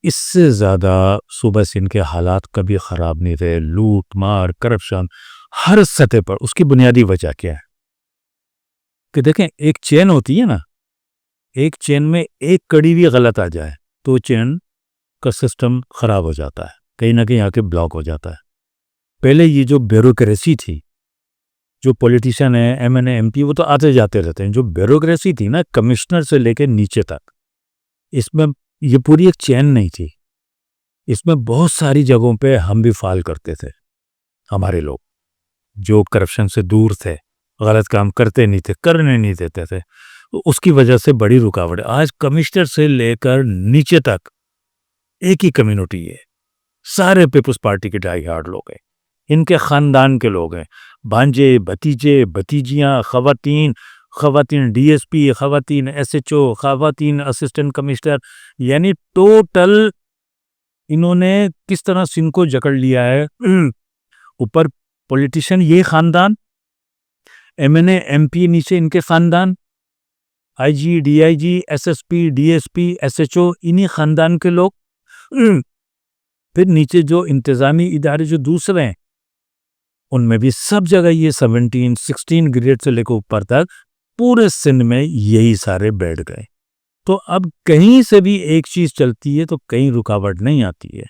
اس سے زیادہ صوبہ سندھ کے حالات کبھی خراب نہیں رہے. لوٹ مار, کرپشن ہر سطح پر. اس کی بنیادی وجہ کیا ہے کہ دیکھیں, ایک چین ہوتی ہے نا, ایک چین میں ایک کڑی بھی غلط آ جائے تو چین کا سسٹم خراب ہو جاتا ہے, کہیں نہ کہیں آ کے بلاک ہو جاتا ہے. پہلے یہ جو بیوروکریسی تھی, جو پولیٹیشن ہے, ایم این اے, ایم پی, وہ تو آتے جاتے رہتے ہیں. جو بیوروکریسی تھی نا, کمشنر سے لے کے نیچے تک, اس میں یہ پوری ایک چین نہیں تھی. اس میں بہت ساری جگہوں پہ ہم بھی فال کرتے تھے. ہمارے لوگ جو کرپشن سے دور تھے, غلط کام کرتے نہیں تھے, کرنے نہیں دیتے تھے, اس کی وجہ سے بڑی رکاوٹ ہے. آج کمشنر سے لے کر نیچے تک ایک ہی کمیونٹی ہے, سارے پیپلز پارٹی کے ڈائی ہارڈ لوگ ہیں, ان کے خاندان کے لوگ ہیں, بھانجے, بھتیجے, بھتیجیاں, خواتین ڈی ایس پی, خواتین ایس ایچ او, خواتین اسسٹنٹ کمشنر. یعنی ٹوٹل انہوں نے کس طرح سندھ کو جکڑ لیا ہے. اوپر پولیٹیشین یہ خاندان, M N A, M P نیچے ان کے خاندان, I G, D I G, S S P, D S P, S H O, انہی خاندان کے لوگ. پھر نیچے جو انتظامی ادارے جو دوسرے ہیں, ان میں بھی سب جگہ یہ 16 گریڈ سے لے کے اوپر تک پورے سندھ میں یہی سارے بیٹھ گئے. تو اب کہیں سے بھی ایک چیز چلتی ہے تو کہیں رکاوٹ نہیں آتی ہے.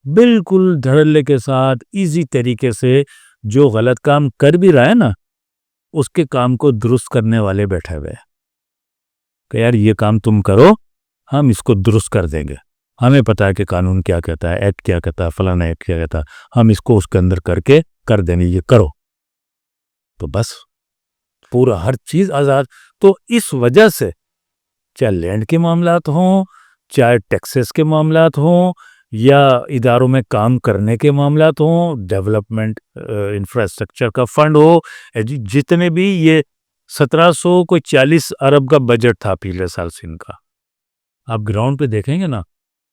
بالکل دھڑلے کے ساتھ ایزی طریقے سے جو غلط کام کر بھی رہا ہے نا, اس کے کام کو درست کرنے والے بیٹھے ہوئے کہ یار یہ کام تم کرو, ہم اس کو درست کر دیں گے. ہمیں پتا ہے کہ قانون کیا کہتا ہے, ایکٹ کیا کہتا ہے, فلانا ایکٹ کیا کہتا ہے, ہم اس کو اس کے اندر کر کے کر دیں گے, یہ کرو. تو بس پورا ہر چیز آزاد. تو اس وجہ سے چاہے لینڈ کے معاملات ہوں, چاہے ٹیکسز کے معاملات ہوں, یا اداروں میں کام کرنے کے معاملات ہوں, ڈیولپمنٹ انفراسٹرکچر کا فنڈ ہو, جتنے بھی یہ 1740 ارب کا بجٹ تھا پچھلے سال سندھ کا, آپ گراؤنڈ پہ دیکھیں گے نا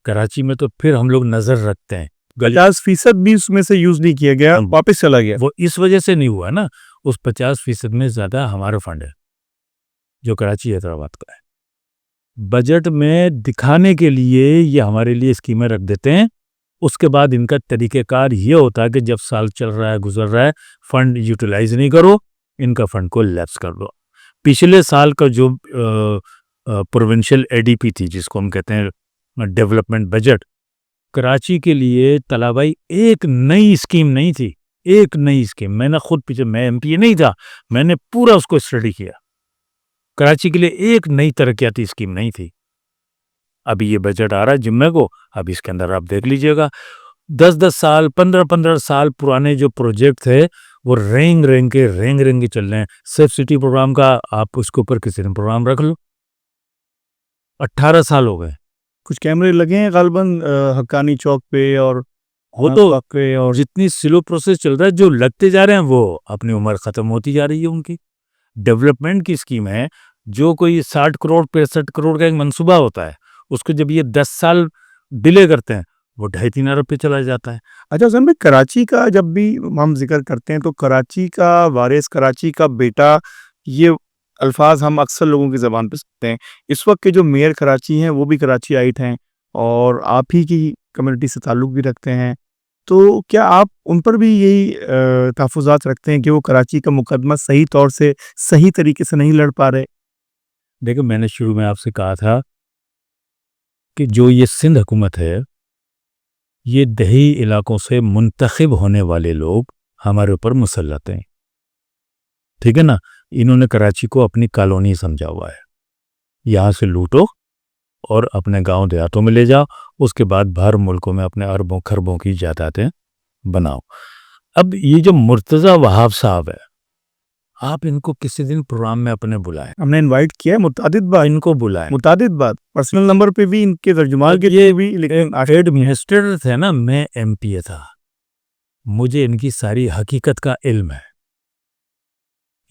کراچی میں, تو پھر ہم لوگ نظر رکھتے ہیں 50% بھی اس میں سے یوز نہیں کیا گیا, واپس چلا گیا. وہ اس وجہ سے نہیں ہوا نا, اس 50% میں زیادہ ہمارا فنڈ ہے جو کراچی حیدرآباد کا ہے. بجٹ میں دکھانے کے لیے یہ ہمارے لیے اسکیمیں رکھ دیتے ہیں. اس کے بعد ان کا طریقہ کار یہ ہوتا ہے کہ جب سال چل رہا ہے, گزر رہا ہے, فنڈ یوٹیلائز نہیں کرو, ان کا فنڈ کو لیپس کر دو. پچھلے سال کا جو پروونشل اے ڈی پی تھی, جس کو ہم کہتے ہیں ڈیولپمنٹ بجٹ, کراچی کے لیے طلبائی ایک نئی اسکیم نہیں تھی, ایک نئی اسکیم. میں نے خود پیچھے, میں ایم پی اے نہیں تھا, میں نے پورا اس کو اسٹڈی کیا. کراچی کے لیے ایک نئی ترقیاتی اسکیم نہیں تھی. ابھی یہ بجٹ آ رہا ہے جمعے کو, اب اس کے اندر آپ دیکھ لیجئے گا 10 سال 15 سال پرانے جو پروجیکٹ تھے وہ رینگ کے چل رہے ہیں. سیف سٹی پروگرام کا آپ اس کے اوپر کسی نے پروگرام رکھ لو, 18 سال ہو گئے. کچھ کیمرے لگے ہیں غالباً حقانی چوک پہ اور وہ تو جتنی سلو پروسیس چل رہا ہے, جو لگتے جا رہے ہیں وہ اپنی عمر ختم ہوتی جا رہی ہے. ان کی ڈیولپمنٹ کی اسکیم ہے, جو کوئی 60 کروڑ 65 کروڑ کا ایک منصوبہ ہوتا ہے, اس کو جب یہ 10 سال ڈیلے کرتے ہیں وہ 2.5-3 ارب پہ چلا جاتا ہے. اچھا حسین بھائی, کراچی کا جب بھی ہم ذکر کرتے ہیں تو کراچی کا وارث, کراچی کا بیٹا, یہ الفاظ ہم اکثر لوگوں کی زبان پہ سنتے ہیں. اس وقت کے جو میئر کراچی ہیں وہ بھی کراچی آئٹ ہیں اور آپ ہی کی کمیونٹی سے تعلق بھی رکھتے ہیں, تو کیا آپ ان پر بھی یہی تحفظات رکھتے ہیں کہ وہ کراچی کا مقدمہ صحیح طور سے صحیح طریقے سے نہیں لڑ پا رہے؟ دیکھیں, میں نے شروع میں آپ سے کہا تھا کہ جو یہ سندھ حکومت ہے, یہ دیہی علاقوں سے منتخب ہونے والے لوگ ہمارے اوپر مسلط ہیں, ٹھیک ہے نا. انہوں نے کراچی کو اپنی کالونی سمجھا ہوا ہے. یہاں سے لوٹو اور اپنے گاؤں دیہاتوں میں لے جاؤ, اس کے بعد باہر ملکوں میں اپنے اربوں خربوں کی جائیدادیں بناؤ. اب یہ جو مرتضی وہاب صاحب ہے, آپ ان کو کسی دن پروگرام میں اپنے بلائیں. ہم نے انوائٹ کیا ہے متعدد بار, ان کو بلائیں, متعدد بار پرسنل نمبر پہ بھی, ان کے ترجمان کے لیے بھی. لیکن ہیڈ منسٹر تھے نا, میں ایم پی اے تھا, مجھے ان کی ساری حقیقت کا علم ہے.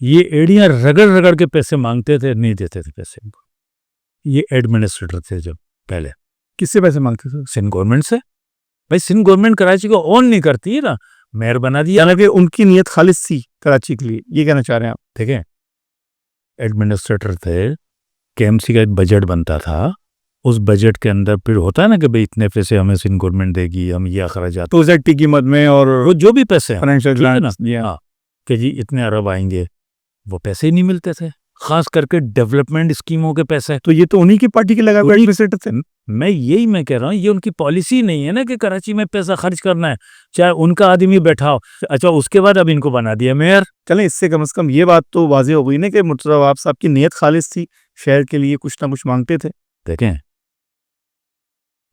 یہ ایڑیاں رگڑ کے پیسے مانگتے تھے, نہیں دیتے تھے پیسے. یہ ایڈمنسٹریٹر تھے جب پہلے. کس سے پیسے مانگتے تھے؟ سندھ گورنمنٹ سے. بھائی سندھ گورنمنٹ کراچی کو اون نہیں کرتی ہے نا, میئر بنا دیا. یعنی کہ ان کی نیت خالص تھی کراچی کے لیے, یہ کہنا چاہ رہے ہیں آپ؟ ٹھیک ہے, ایڈمنسٹریٹر تھے, کے ایم سی کا ایک بجٹ بنتا تھا, اس بجٹ کے اندر پھر ہوتا ہے نا کہ بھئی اتنے پیسے ہمیں سندھ گورنمنٹ دے گی, ہم یہ اخراجات تو زیڈ ٹی کی مد میں اور وہ جو بھی پیسے ہیں فائنینشیل ٹھیک ہے نا, گرانٹس, ہاں کہ جی اتنے ارب آئیں گے, وہ پیسے ہی نہیں ملتے تھے, خاص کر کے ڈیولپمنٹ اسکیموں کے پیسے. تو یہ تو انہی کی پارٹی کے لگا ہوئے ایڈمنسٹریٹر تھے. میں کہہ رہا ہوں, یہ ان کی پالیسی نہیں ہے نا کہ کراچی میں پیسہ خرچ کرنا ہے, چاہے ان کا آدمی بیٹھا ہو. اچھا, اس کے بعد اب ان کو بنا دیا میئر. چلیں, اس سے کم از کم یہ بات تو واضح ہو گئی نا کہ مرتضی وہاب صاحب کی نیت خالص تھی, شہر کے لیے کچھ نہ کچھ مانگتے تھے. دیکھیں,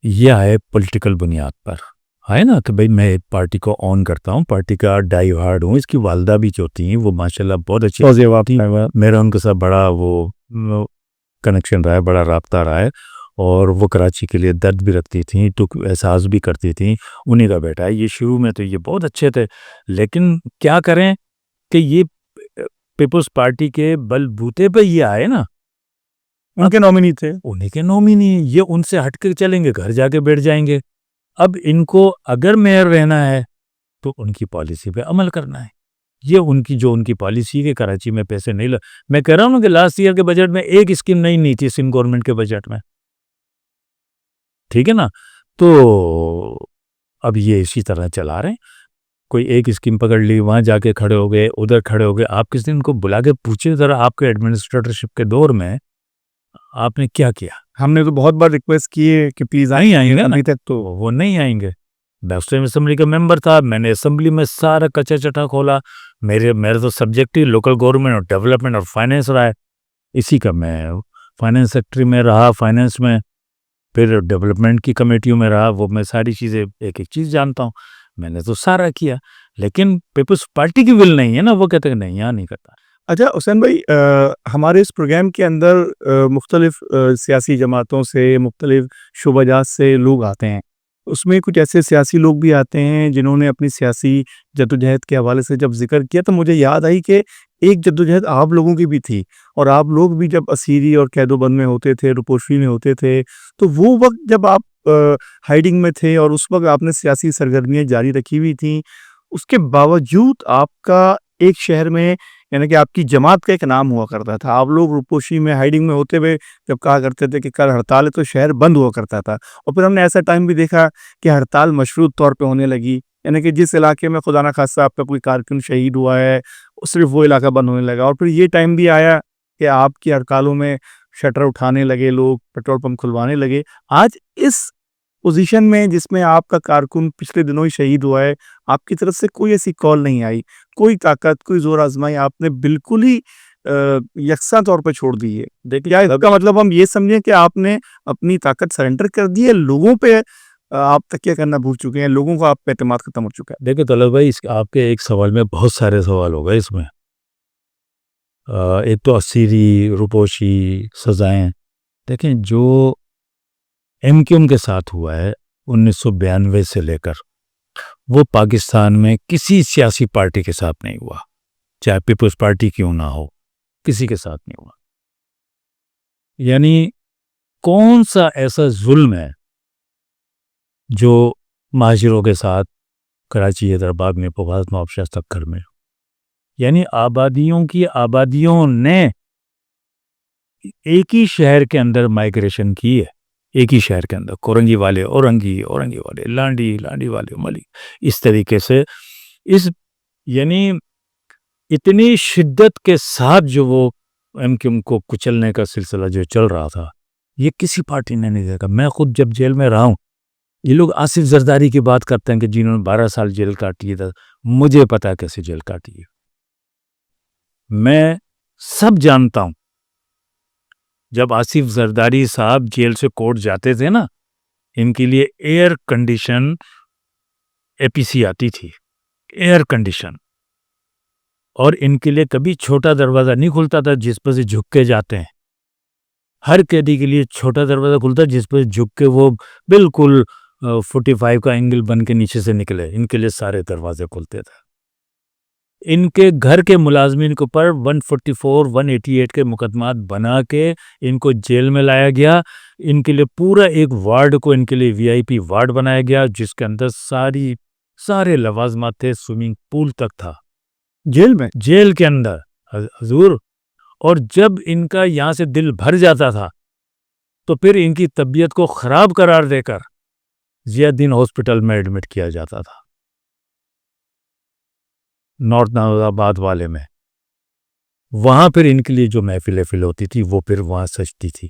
یہ آئے پولیٹیکل بنیاد پر آئے نا کہ بھئی میں ایک پارٹی کو آن کرتا ہوں, پارٹی کا ڈائی ہارڈ ہوں. اس کی والدہ بھی جو تھیں وہ ماشاءاللہ بہت اچھی, میرا ان کے ساتھ بڑا وہ کنیکشن رہا ہے, بڑا رابطہ رہا ہے, اور وہ کراچی کے لیے درد بھی رکھتی تھیں, احساس بھی کرتی تھیں. انہی کا بیٹا ہے یہ. شروع میں تو یہ بہت اچھے تھے, لیکن کیا کریں کہ یہ پیپلز پارٹی کے بل بوتے پہ یہ آئے نا, ان کے نومینی تھے, انہیں کے نومینی. یہ ان سے ہٹ کے چلیں گے, گھر جا کے بیٹھ جائیں گے. اب ان کو اگر میئر رہنا ہے تو ان کی پالیسی پہ عمل کرنا ہے. یہ ان کی پالیسی ہے کہ کراچی میں پیسے نہیں میں کہہ رہا ہوں کہ لاسٹ ایئر کے بجٹ میں ایک اسکیم نہیں تھی سندھ گورنمنٹ کے بجٹ میں, ٹھیک ہے نا. تو اب یہ اسی طرح چلا رہے ہیں, کوئی ایک اسکیم پکڑ لی, وہاں جا کے کھڑے ہو گئے, ادھر کھڑے ہو گئے. آپ کس دن ان کو بلا کے پوچھیں ذرا, آپ کے ایڈمنسٹریٹرشپ کے دور میں آپ نے کیا کیا؟ ہم نے تو بہت بار ریکویسٹ کی ہے کہ پلیز نہیں آئیں گے, ابھی تک تو وہ نہیں آئیں گے. میں اس ٹائم اسمبلی کا ممبر تھا, میں نے اسمبلی میں سارا کچا چٹا کھولا. میرے تو سبجیکٹ ہی لوکل گورنمنٹ اور ڈیولپمنٹ اور فائنینس رہا ہے. اسی کا میں فائنینس سیکٹری میں رہا, فائنینس میں, پھر ڈیولپمنٹ کی کمیٹیوں میں رہا. وہ میں ساری چیزیں ایک ایک چیز جانتا ہوں. میں نے تو سارا کیا, لیکن پیپلز پارٹی کی ول نہیں ہے نا, وہ کہتے ہیں نہیں یہاں نہیں کرتا. اچھا حسین بھائی, ہمارے اس پروگرام کے اندر مختلف سیاسی جماعتوں سے, مختلف شعبہ جات سے لوگ آتے ہیں. اس میں کچھ ایسے سیاسی لوگ بھی آتے ہیں جنہوں نے اپنی سیاسی جدوجہد کے حوالے سے جب ذکر کیا تو مجھے یاد آئی کہ ایک جدوجہد آپ لوگوں کی بھی تھی, اور آپ لوگ بھی جب اسیری اور قید و بند میں ہوتے تھے, روپوشی میں ہوتے تھے, تو وہ وقت جب آپ ہائیڈنگ میں تھے اور اس وقت آپ نے سیاسی سرگرمیاں جاری رکھی ہوئی تھیں, اس کے باوجود آپ کا ایک شہر میں, یعنی کہ آپ کی جماعت کا ایک نام ہوا کرتا تھا. آپ لوگ روپوشی میں ہائیڈنگ میں ہوتے ہوئے جب کہا کرتے تھے کہ کل ہڑتال ہے, تو شہر بند ہوا کرتا تھا. اور پھر ہم نے ایسا ٹائم بھی دیکھا کہ ہڑتال مشروط طور پہ ہونے لگی, یعنی کہ جس علاقے میں خدا نخواستہ آپ کا کوئی کارکن شہید ہوا ہے, صرف وہ علاقہ بند ہونے لگا. اور پھر یہ ٹائم بھی آیا کہ آپ کی ہڑتالوں میں شٹر اٹھانے لگے لوگ, پیٹرول پمپ کھلوانے لگے. آج پوزیشن میں جس میں آپ کا کارکن پچھلے دنوں ہی شہید ہوا ہے، آپ کی طرف سے کوئی ایسی کال نہیں آئی، کوئی طاقت، کوئی زور آزمائی آپ نے بالکل ہی یکساں طور پہ چھوڑ دی ہے؟ دیکھیے کیا اس کا مطلب ہم یہ سمجھیں کہ آپ نے اپنی طاقت سرنڈر کر دی ہے، لوگوں پہ آپ تکیہ کرنا بھول چکے ہیں، لوگوں کا آپ پہ اعتماد ختم ہو چکا ہے؟ دیکھیں طلعت بھائی، آپ کے ایک سوال میں بہت سارے سوال ہو گئے اس میں۔ ایک تو اسیری روپوشی سزائیں، دیکھیں جو ایم کیو ایم کے ساتھ ہوا ہے 1992 سے لے کر، وہ پاکستان میں کسی سیاسی پارٹی کے ساتھ نہیں ہوا، چاہے پیپلز پارٹی کیوں نہ ہو، کسی کے ساتھ نہیں ہوا۔ یعنی کون سا ایسا ظلم ہے جو مہاجروں کے ساتھ کراچی، حیدرآباد میں، پواد، نوابشاہ سکر میں، یعنی آبادیوں نے ایک ہی شہر کے اندر مائگریشن کی ہے، ایک ہی شہر کے اندر، کورنگی والے اورنگی والے لانڈی والے ملی، اس طریقے سے یعنی اتنی شدت کے ساتھ جو وہ ایم کیو ایم کو کچلنے کا سلسلہ جو چل رہا تھا، یہ کسی پارٹی نے نہیں دیکھا۔ میں خود جب جیل میں رہا ہوں، یہ لوگ آصف زرداری کی بات کرتے ہیں کہ جنہوں نے 12 سال جیل کاٹی ہے، مجھے پتا کیسے جیل کاٹی ہے، میں سب جانتا ہوں۔ جب آصف زرداری صاحب جیل سے کورٹ جاتے تھے نا، ان کے لیے ایئر کنڈیشن اے پی سی آتی تھی، ایئر کنڈیشن، اور ان کے لیے کبھی چھوٹا دروازہ نہیں کھلتا تھا جس پر سے جھک کے جاتے ہیں، ہر قیدی کے لیے چھوٹا دروازہ کھلتا جس پر جھک کے وہ بالکل 45 کا اینگل بن کے نیچے سے نکلے، ان کے لیے سارے دروازے کھلتے تھے۔ ان کے گھر کے ملازمین کے اوپر 144 188 کے مقدمات بنا کے ان کو جیل میں لایا گیا، ان کے لیے پورا ایک وارڈ کو ان کے لیے وی آئی پی وارڈ بنایا گیا جس کے اندر سارے لوازمات تھے، سوئمنگ پول تک تھا جیل کے اندر حضور۔ اور جب ان کا یہاں سے دل بھر جاتا تھا تو پھر ان کی طبیعت کو خراب قرار دے کر ضیاء الدین ہاسپٹل میں ایڈمٹ کیا جاتا تھا، نارتھ ناظر آباد والے میں۔ وہاں پھر ان کے لیے جو محفل ہوتی تھی وہ پھر وہاں سجتی تھی۔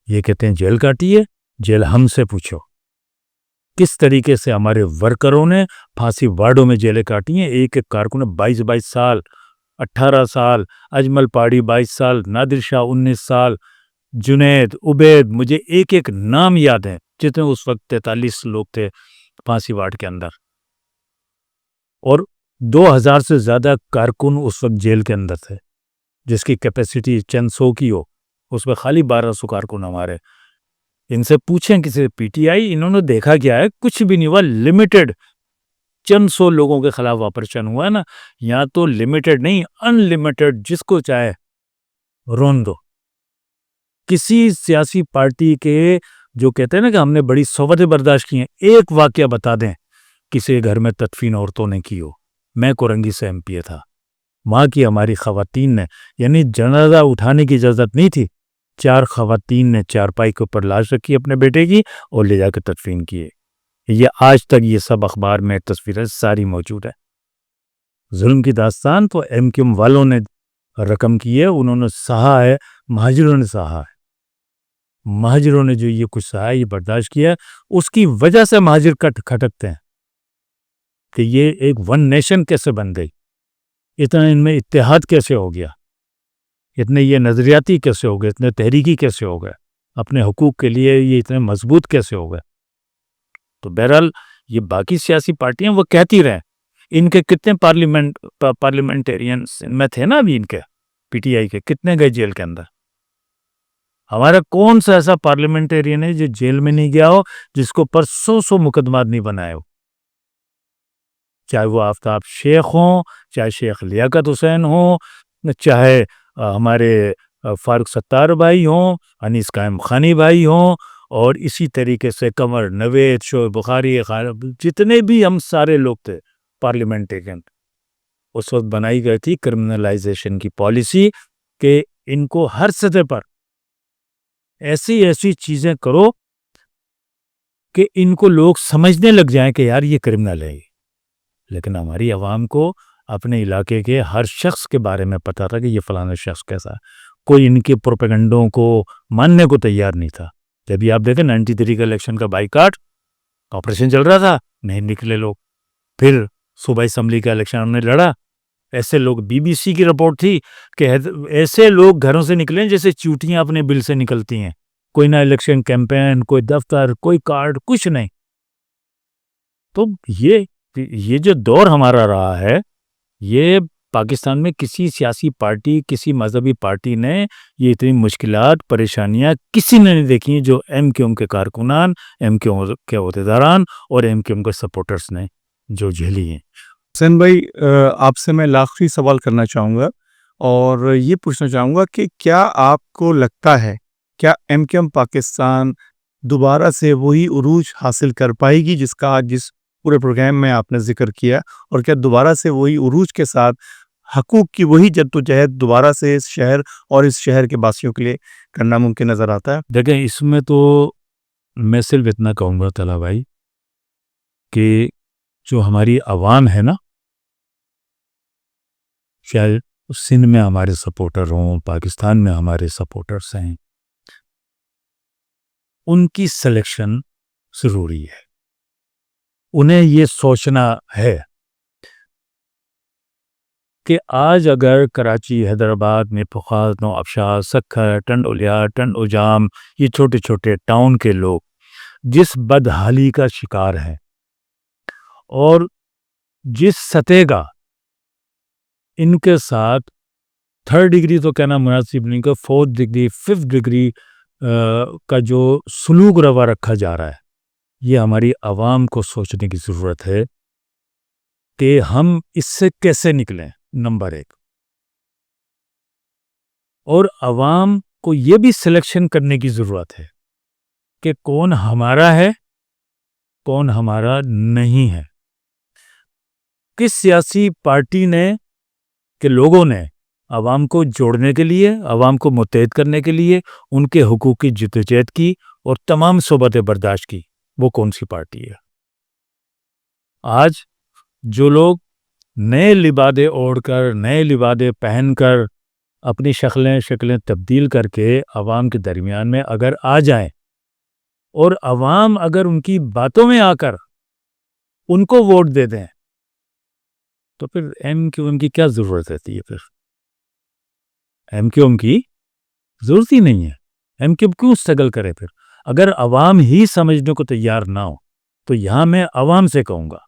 یہ کہتے ہیں جیل کاٹی ہے، جیل ہم سے پوچھو کس طریقے سے ہمارے ورکروں نے پھانسی وارڈوں میں جیلیں کاٹی ہیں۔ ایک کارکن 22 سال، 18 سال، اجمل پاڑی 22 سال، نادر شاہ 19 سال، جنید، عبید، مجھے ایک نام یاد ہے، جتنے اس وقت 43 لوگ تھے پھانسی وارڈ کے اندر، اور 2000 سے زیادہ کارکن اس وقت جیل کے اندر تھے، جس کی کیپیسٹی چند سو کی ہو، اس میں خالی 1200 کارکن ہمارے۔ ان سے پوچھیں کسی پی ٹی آئی، انہوں نے دیکھا کیا ہے؟ کچھ بھی نہیں ہوا، لمیٹڈ چند سو لوگوں کے خلاف آپریشن ہوا ہے نا، یہاں تو لمیٹڈ نہیں، ان لمیٹڈ، جس کو چاہے رون دو۔ کسی سیاسی پارٹی کے جو کہتے ہیں نا کہ ہم نے بڑی صحبتیں برداشت کی ہیں، ایک واقعہ بتا دیں کسی گھر میں تدفین عورتوں نے کی ہو۔ میں کورنگی سے ایم پی اے تھا، وہاں کی ہماری خواتین نے، یعنی جنازہ اٹھانے کی اجازت نہیں تھی، 4 خواتین نے چارپائی کے اوپر لاش رکھی اپنے بیٹے کی اور لے جا کے تدفین کیے۔ یہ آج تک یہ سب اخبار میں تصویریں ساری موجود ہے۔ ظلم کی داستان تو ایم کیو ایم والوں نے رقم کی ہے، انہوں نے سہا ہے، مہاجروں نے سہا ہے، مہاجروں نے جو یہ کچھ سہا ہے، یہ برداشت کیا ہے، اس کی وجہ سے مہاجر کھٹکتے ہیں کہ یہ ایک ون نیشن کیسے بن گئی، اتنا ان میں اتحاد کیسے ہو گیا، اتنے یہ نظریاتی کیسے ہو گئے، اتنے تحریکی کیسے ہو گئے، اپنے حقوق کے لیے یہ اتنے مضبوط کیسے ہو گئے۔ تو بہرحال یہ باقی سیاسی پارٹیاں وہ کہتی رہیں، ان کے کتنے پارلیمنٹیرینز میں تھے نا ابھی، ان کے پی ٹی آئی کے کتنے گئے جیل کے اندر؟ ہمارا کون سا ایسا پارلیمنٹیرین ہے جو جیل میں نہیں گیا ہو، جس کو پر 100 مقدمات نہیں بنائے ہو؟ چاہے وہ آفتاب شیخ ہوں، چاہے شیخ لیاقت حسین ہوں، چاہے ہمارے فاروق ستار بھائی ہوں، انیس قائم خانی بھائی ہوں، اور اسی طریقے سے قمر نوید، شعیب بخاری، جتنے بھی ہم سارے لوگ تھے پارلیمنٹیرین، اس وقت بنائی گئی تھی کرمنلائزیشن کی پالیسی کہ ان کو ہر سطح پر ایسی چیزیں کرو کہ ان کو لوگ سمجھنے لگ جائیں کہ یار یہ کرمنل ہے۔ لیکن ہماری عوام کو اپنے علاقے کے ہر شخص کے بارے میں پتا تھا کہ یہ فلانا شخص کیسا ہے، کوئی ان کے پروپیگنڈوں کو ماننے کو تیار نہیں تھا۔ جب آپ دیکھیں 93 کا الیکشن کا بائیکاٹ، آپریشن چل رہا تھا, نہیں نکلے لوگ. پھر صوبائی اسمبلی کا الیکشن ہم نے لڑا, ایسے لوگ, بی بی سی کی رپورٹ تھی کہ ایسے لوگ گھروں سے نکلے جیسے چیونٹیاں اپنے بل سے نکلتی ہیں. کوئی نہ الیکشن کیمپین, کوئی دفتر, کوئی کارڈ, کچھ نہیں. تو یہ جو دور ہمارا رہا ہے, یہ پاکستان میں کسی سیاسی پارٹی, کسی مذہبی پارٹی نے یہ اتنی مشکلات, پریشانیاں کسی نے نہیں دیکھی ہیں جو ایم کیو ایم کے کارکنان, ایم کیو ایم کے عہدیداران اور ایم کیو ایم کے سپورٹرز نے جو جھیلی ہیں. حسین بھائی, آپ سے میں آخری سوال کرنا چاہوں گا اور یہ پوچھنا چاہوں گا کہ کیا آپ کو لگتا ہے کیا ایم کیو ایم پاکستان دوبارہ سے وہی عروج حاصل کر پائے گی جس کا آج جس پورے پروگرام میں آپ نے ذکر کیا, اور کیا دوبارہ سے وہی عروج کے ساتھ حقوق کی وہی جدوجہد دوبارہ سے اس شہر اور اس شہر کے باسیوں کے لیے کرنا ممکن نظر آتا ہے؟ دیکھیں, اس میں تو میں صرف اتنا کہوں گا طلحہ بھائی کہ جو ہماری عوام ہے نا, شاید سندھ میں ہمارے سپورٹر ہوں, پاکستان میں ہمارے سپورٹرز ہیں, ان کی سلیکشن ضروری ہے. انہیں یہ سوچنا ہے کہ آج اگر کراچی, حیدرآباد میں پخاز, نو آبشار, سکھر, ٹنڈ اولیا, ٹنڈ اجام, یہ چھوٹے چھوٹے ٹاؤن کے لوگ جس بدحالی کا شکار ہیں اور جس سطح کا ان کے ساتھ 3rd ڈگری تو کہنا مناسب نہیں, کہ 4th ڈگری, 5th ڈگری کا جو سلوک روا رکھا جا رہا ہے, یہ ہماری عوام کو سوچنے کی ضرورت ہے کہ ہم اس سے کیسے نکلیں. نمبر 1, اور عوام کو یہ بھی سلیکشن کرنے کی ضرورت ہے کہ کون ہمارا ہے, کون ہمارا نہیں ہے. کس سیاسی پارٹی نے کہ لوگوں نے عوام کو جوڑنے کے لیے, عوام کو متحد کرنے کے لیے ان کے حقوق کی جدوجہد کی اور تمام صحبتیں برداشت کی, وہ کون سی پارٹی ہے؟ آج جو لوگ نئے لبادے اوڑھ کر, نئے لبادے پہن کر, اپنی شکلیں تبدیل کر کے عوام کے درمیان میں اگر آ جائیں اور عوام اگر ان کی باتوں میں آ کر ان کو ووٹ دے دیں, تو پھر ایم کیو ایم کی کیا ضرورت رہتی ہے؟ پھر ایم کیو ایم کی ضرورت ہی نہیں ہے. ایم کیو ایم کیوں اسٹرگل کرے پھر؟ اگر عوام ہی سمجھنے کو تیار نہ ہو تو یہاں میں عوام سے کہوں گا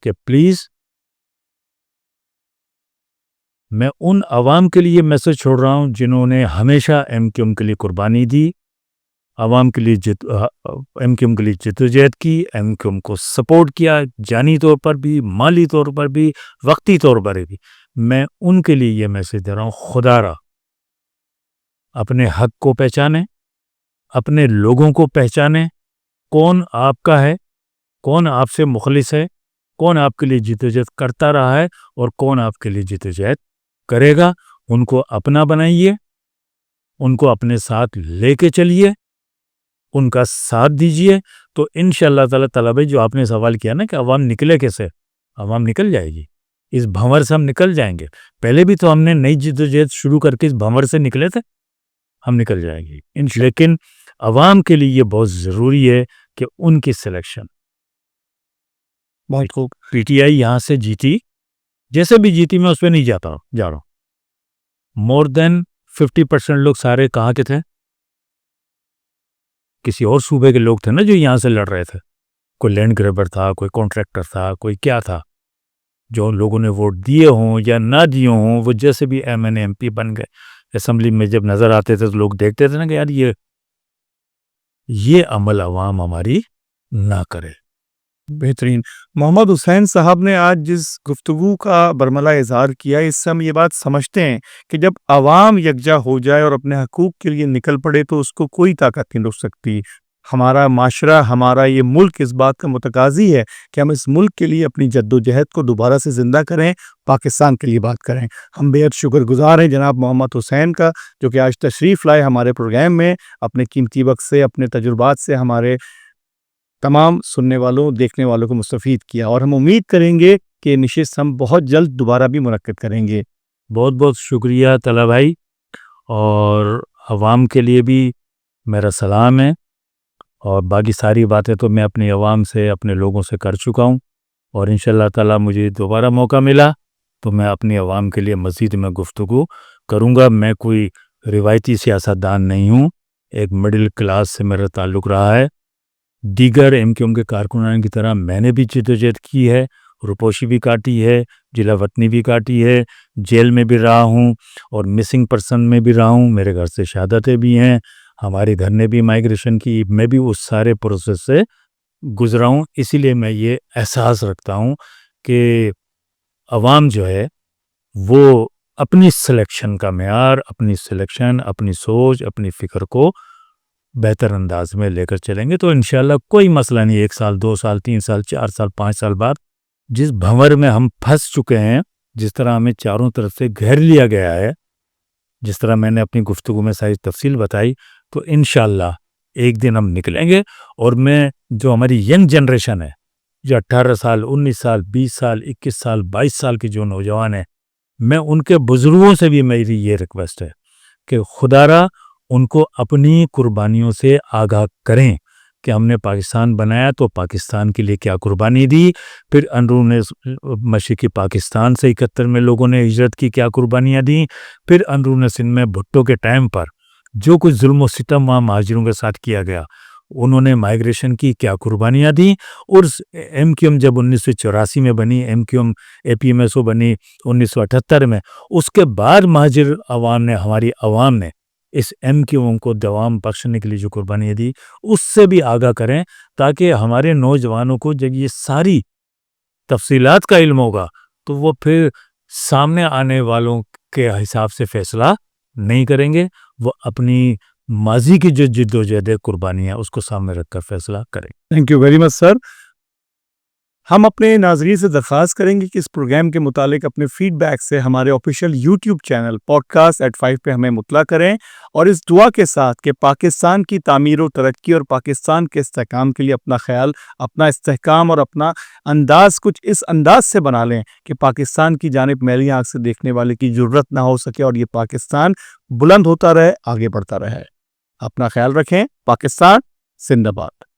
کہ پلیز, میں ان عوام کے لیے میسج چھوڑ رہا ہوں جنہوں نے ہمیشہ ایم کیو ایم کے لیے قربانی دی, عوام کے لیے ایم کیو ایم کے لیے جدوجہد کی, ایم کیو ایم کو سپورٹ کیا, جانی طور پر بھی, مالی طور پر بھی, وقتی طور پر بھی. میں ان کے لیے یہ میسج دے رہا ہوں, خدا را اپنے حق کو پہچانیں, اپنے لوگوں کو پہچانیں, کون آپ کا ہے, کون آپ سے مخلص ہے, کون آپ کے لیے جدوجہد کرتا رہا ہے اور کون آپ کے لیے جدوجہد کرے گا. ان کو اپنا بنائیے, ان کو اپنے ساتھ لے کے چلیے, ان کا ساتھ دیجیے. تو انشاءاللہ تعالیٰ طلب ہے جو آپ نے سوال کیا نا کہ عوام نکلے کیسے, عوام نکل جائے گی. اس بھنور سے ہم نکل جائیں گے. پہلے بھی تو ہم نے نئی جدوجہد شروع کر کے اس بھنور سے نکلے تھے, ہم نکل جائیں گے. لیکن عوام کے لیے یہ بہت ضروری ہے کہ ان کی سلیکشن. بہت خوب. پی ٹی آئی یہاں سے جیتی, جیسے بھی جیتی, میں اس پہ نہیں جا رہا ہوں. مور دین 50% لوگ سارے کہاں کے تھے؟ کسی اور صوبے کے لوگ تھے نا جو یہاں سے لڑ رہے تھے. کوئی لینڈ گریبر تھا, کوئی کانٹریکٹر تھا, کوئی کیا تھا. جو لوگوں نے ووٹ دیے ہوں یا نہ دیے ہوں, وہ جیسے بھی ایم این ایم پی بن گئے, اسمبلی میں جب نظر آتے تھے تو لوگ دیکھتے تھے نا کہ یار یہ عمل عوام ہماری نہ کرے. بہترین. محمد حسین صاحب نے آج جس گفتگو کا برملا اظہار کیا, اس سے ہم یہ بات سمجھتے ہیں کہ جب عوام یکجا ہو جائے اور اپنے حقوق کے لیے نکل پڑے تو اس کو کوئی طاقت نہیں روک سکتی. ہمارا معاشرہ, ہمارا یہ ملک اس بات کا متقاضی ہے کہ ہم اس ملک کے لیے اپنی جدوجہد کو دوبارہ سے زندہ کریں, پاکستان کے لیے بات کریں. ہم بے حد شکر گزار ہیں جناب محمد حسین کا, جو کہ آج تشریف لائے ہمارے پروگرام میں, اپنے قیمتی وقت سے, اپنے تجربات سے ہمارے تمام سننے والوں, دیکھنے والوں کو مستفید کیا. اور ہم امید کریں گے کہ نشست ہم بہت جلد دوبارہ بھی منعقد کریں گے. بہت بہت شکریہ طلحہ بھائی, اور عوام کے لیے بھی میرا سلام ہے. اور باقی ساری باتیں تو میں اپنی عوام سے اپنے لوگوں سے کر چکا ہوں، اور انشاءاللہ تعالیٰ مجھے دوبارہ موقع ملا تو میں اپنی عوام کے لیے مزید میں گفتگو کروں گا۔ میں کوئی روایتی سیاستدان نہیں ہوں، ایک مڈل کلاس سے میرا تعلق رہا ہے۔ دیگر ایم کیو ایم کے کارکنان کی طرح میں نے بھی جدوجہد کی ہے، روپوشی بھی کاٹی ہے، جلا وطنی بھی کاٹی ہے، جیل میں بھی رہا ہوں اور مسنگ پرسن میں بھی رہا ہوں، میرے گھر سے شہادتیں بھی ہیں، ہمارے گھر نے بھی مائیگریشن کی، میں بھی اس سارے پروسیس سے گزرا ہوں۔ اسی لیے میں یہ احساس رکھتا ہوں کہ عوام جو ہے وہ اپنی سلیکشن کا معیار، اپنی سلیکشن، اپنی سوچ، اپنی فکر کو بہتر انداز میں لے کر چلیں گے تو انشاءاللہ کوئی مسئلہ نہیں۔ 1 سال 2 سال 3 سال 4 سال 5 سال بعد جس بھنور میں ہم پھنس چکے ہیں، جس طرح ہمیں چاروں طرف سے گھیر لیا گیا ہے، جس طرح میں نے اپنی گفتگو میں ساری تفصیل بتائی، تو انشاءاللہ ایک دن ہم نکلیں گے۔ اور میں جو ہماری ینگ جنریشن ہے، جو 18 سال 19 سال 20 سال 21 سال 22 سال کے جو نوجوان ہیں، میں ان کے بزرگوں سے بھی میری یہ ریکویسٹ ہے کہ خدا را ان کو اپنی قربانیوں سے آگاہ کریں کہ ہم نے پاکستان بنایا تو پاکستان کے لیے کیا قربانی دی، پھر اندرون مشرقی پاکستان سے 71 میں لوگوں نے ہجرت کی، کیا قربانیاں دیں، پھر اندرون سندھ میں بھٹو کے ٹائم پر جو کچھ ظلم و ستم وہاں مہاجروں کے ساتھ کیا گیا، انہوں نے مائیگریشن کی کیا قربانیاں دیں، اور ایم کیو ایم جب 1984 میں بنی، ایم کیو ایم اے پی ایم ایس او بنی 1978 میں، اس کے بعد مہاجر عوام نے، ہماری عوام نے اس ایم کیو ایم کو دوام بخشنے کے لیے جو قربانیاں دی، اس سے بھی آگاہ کریں تاکہ ہمارے نوجوانوں کو جب یہ ساری تفصیلات کا علم ہوگا تو وہ پھر سامنے آنے والوں کے حساب سے فیصلہ نہیں کریں گے، وہ اپنی ماضی کی جو جد و جہد قربانیاں اس کو سامنے رکھ کر فیصلہ کریں۔ تھینک یو ویری مچ سر۔ ہم اپنے ناظرین سے درخواست کریں گے کہ اس پروگرام کے متعلق اپنے فیڈ بیک سے ہمارے آفیشیل یوٹیوب چینل podcast@5 پہ ہمیں مطلع کریں، اور اس دعا کے ساتھ کہ پاکستان کی تعمیر و ترقی اور پاکستان کے استحکام کے لیے اپنا خیال، اپنا استحکام اور اپنا انداز کچھ اس انداز سے بنا لیں کہ پاکستان کی جانب میلی آنکھ سے دیکھنے والے کی ضرورت نہ ہو سکے، اور یہ پاکستان بلند ہوتا رہے، آگے بڑھتا رہے۔ اپنا خیال رکھیں۔ پاکستان زندہ باد۔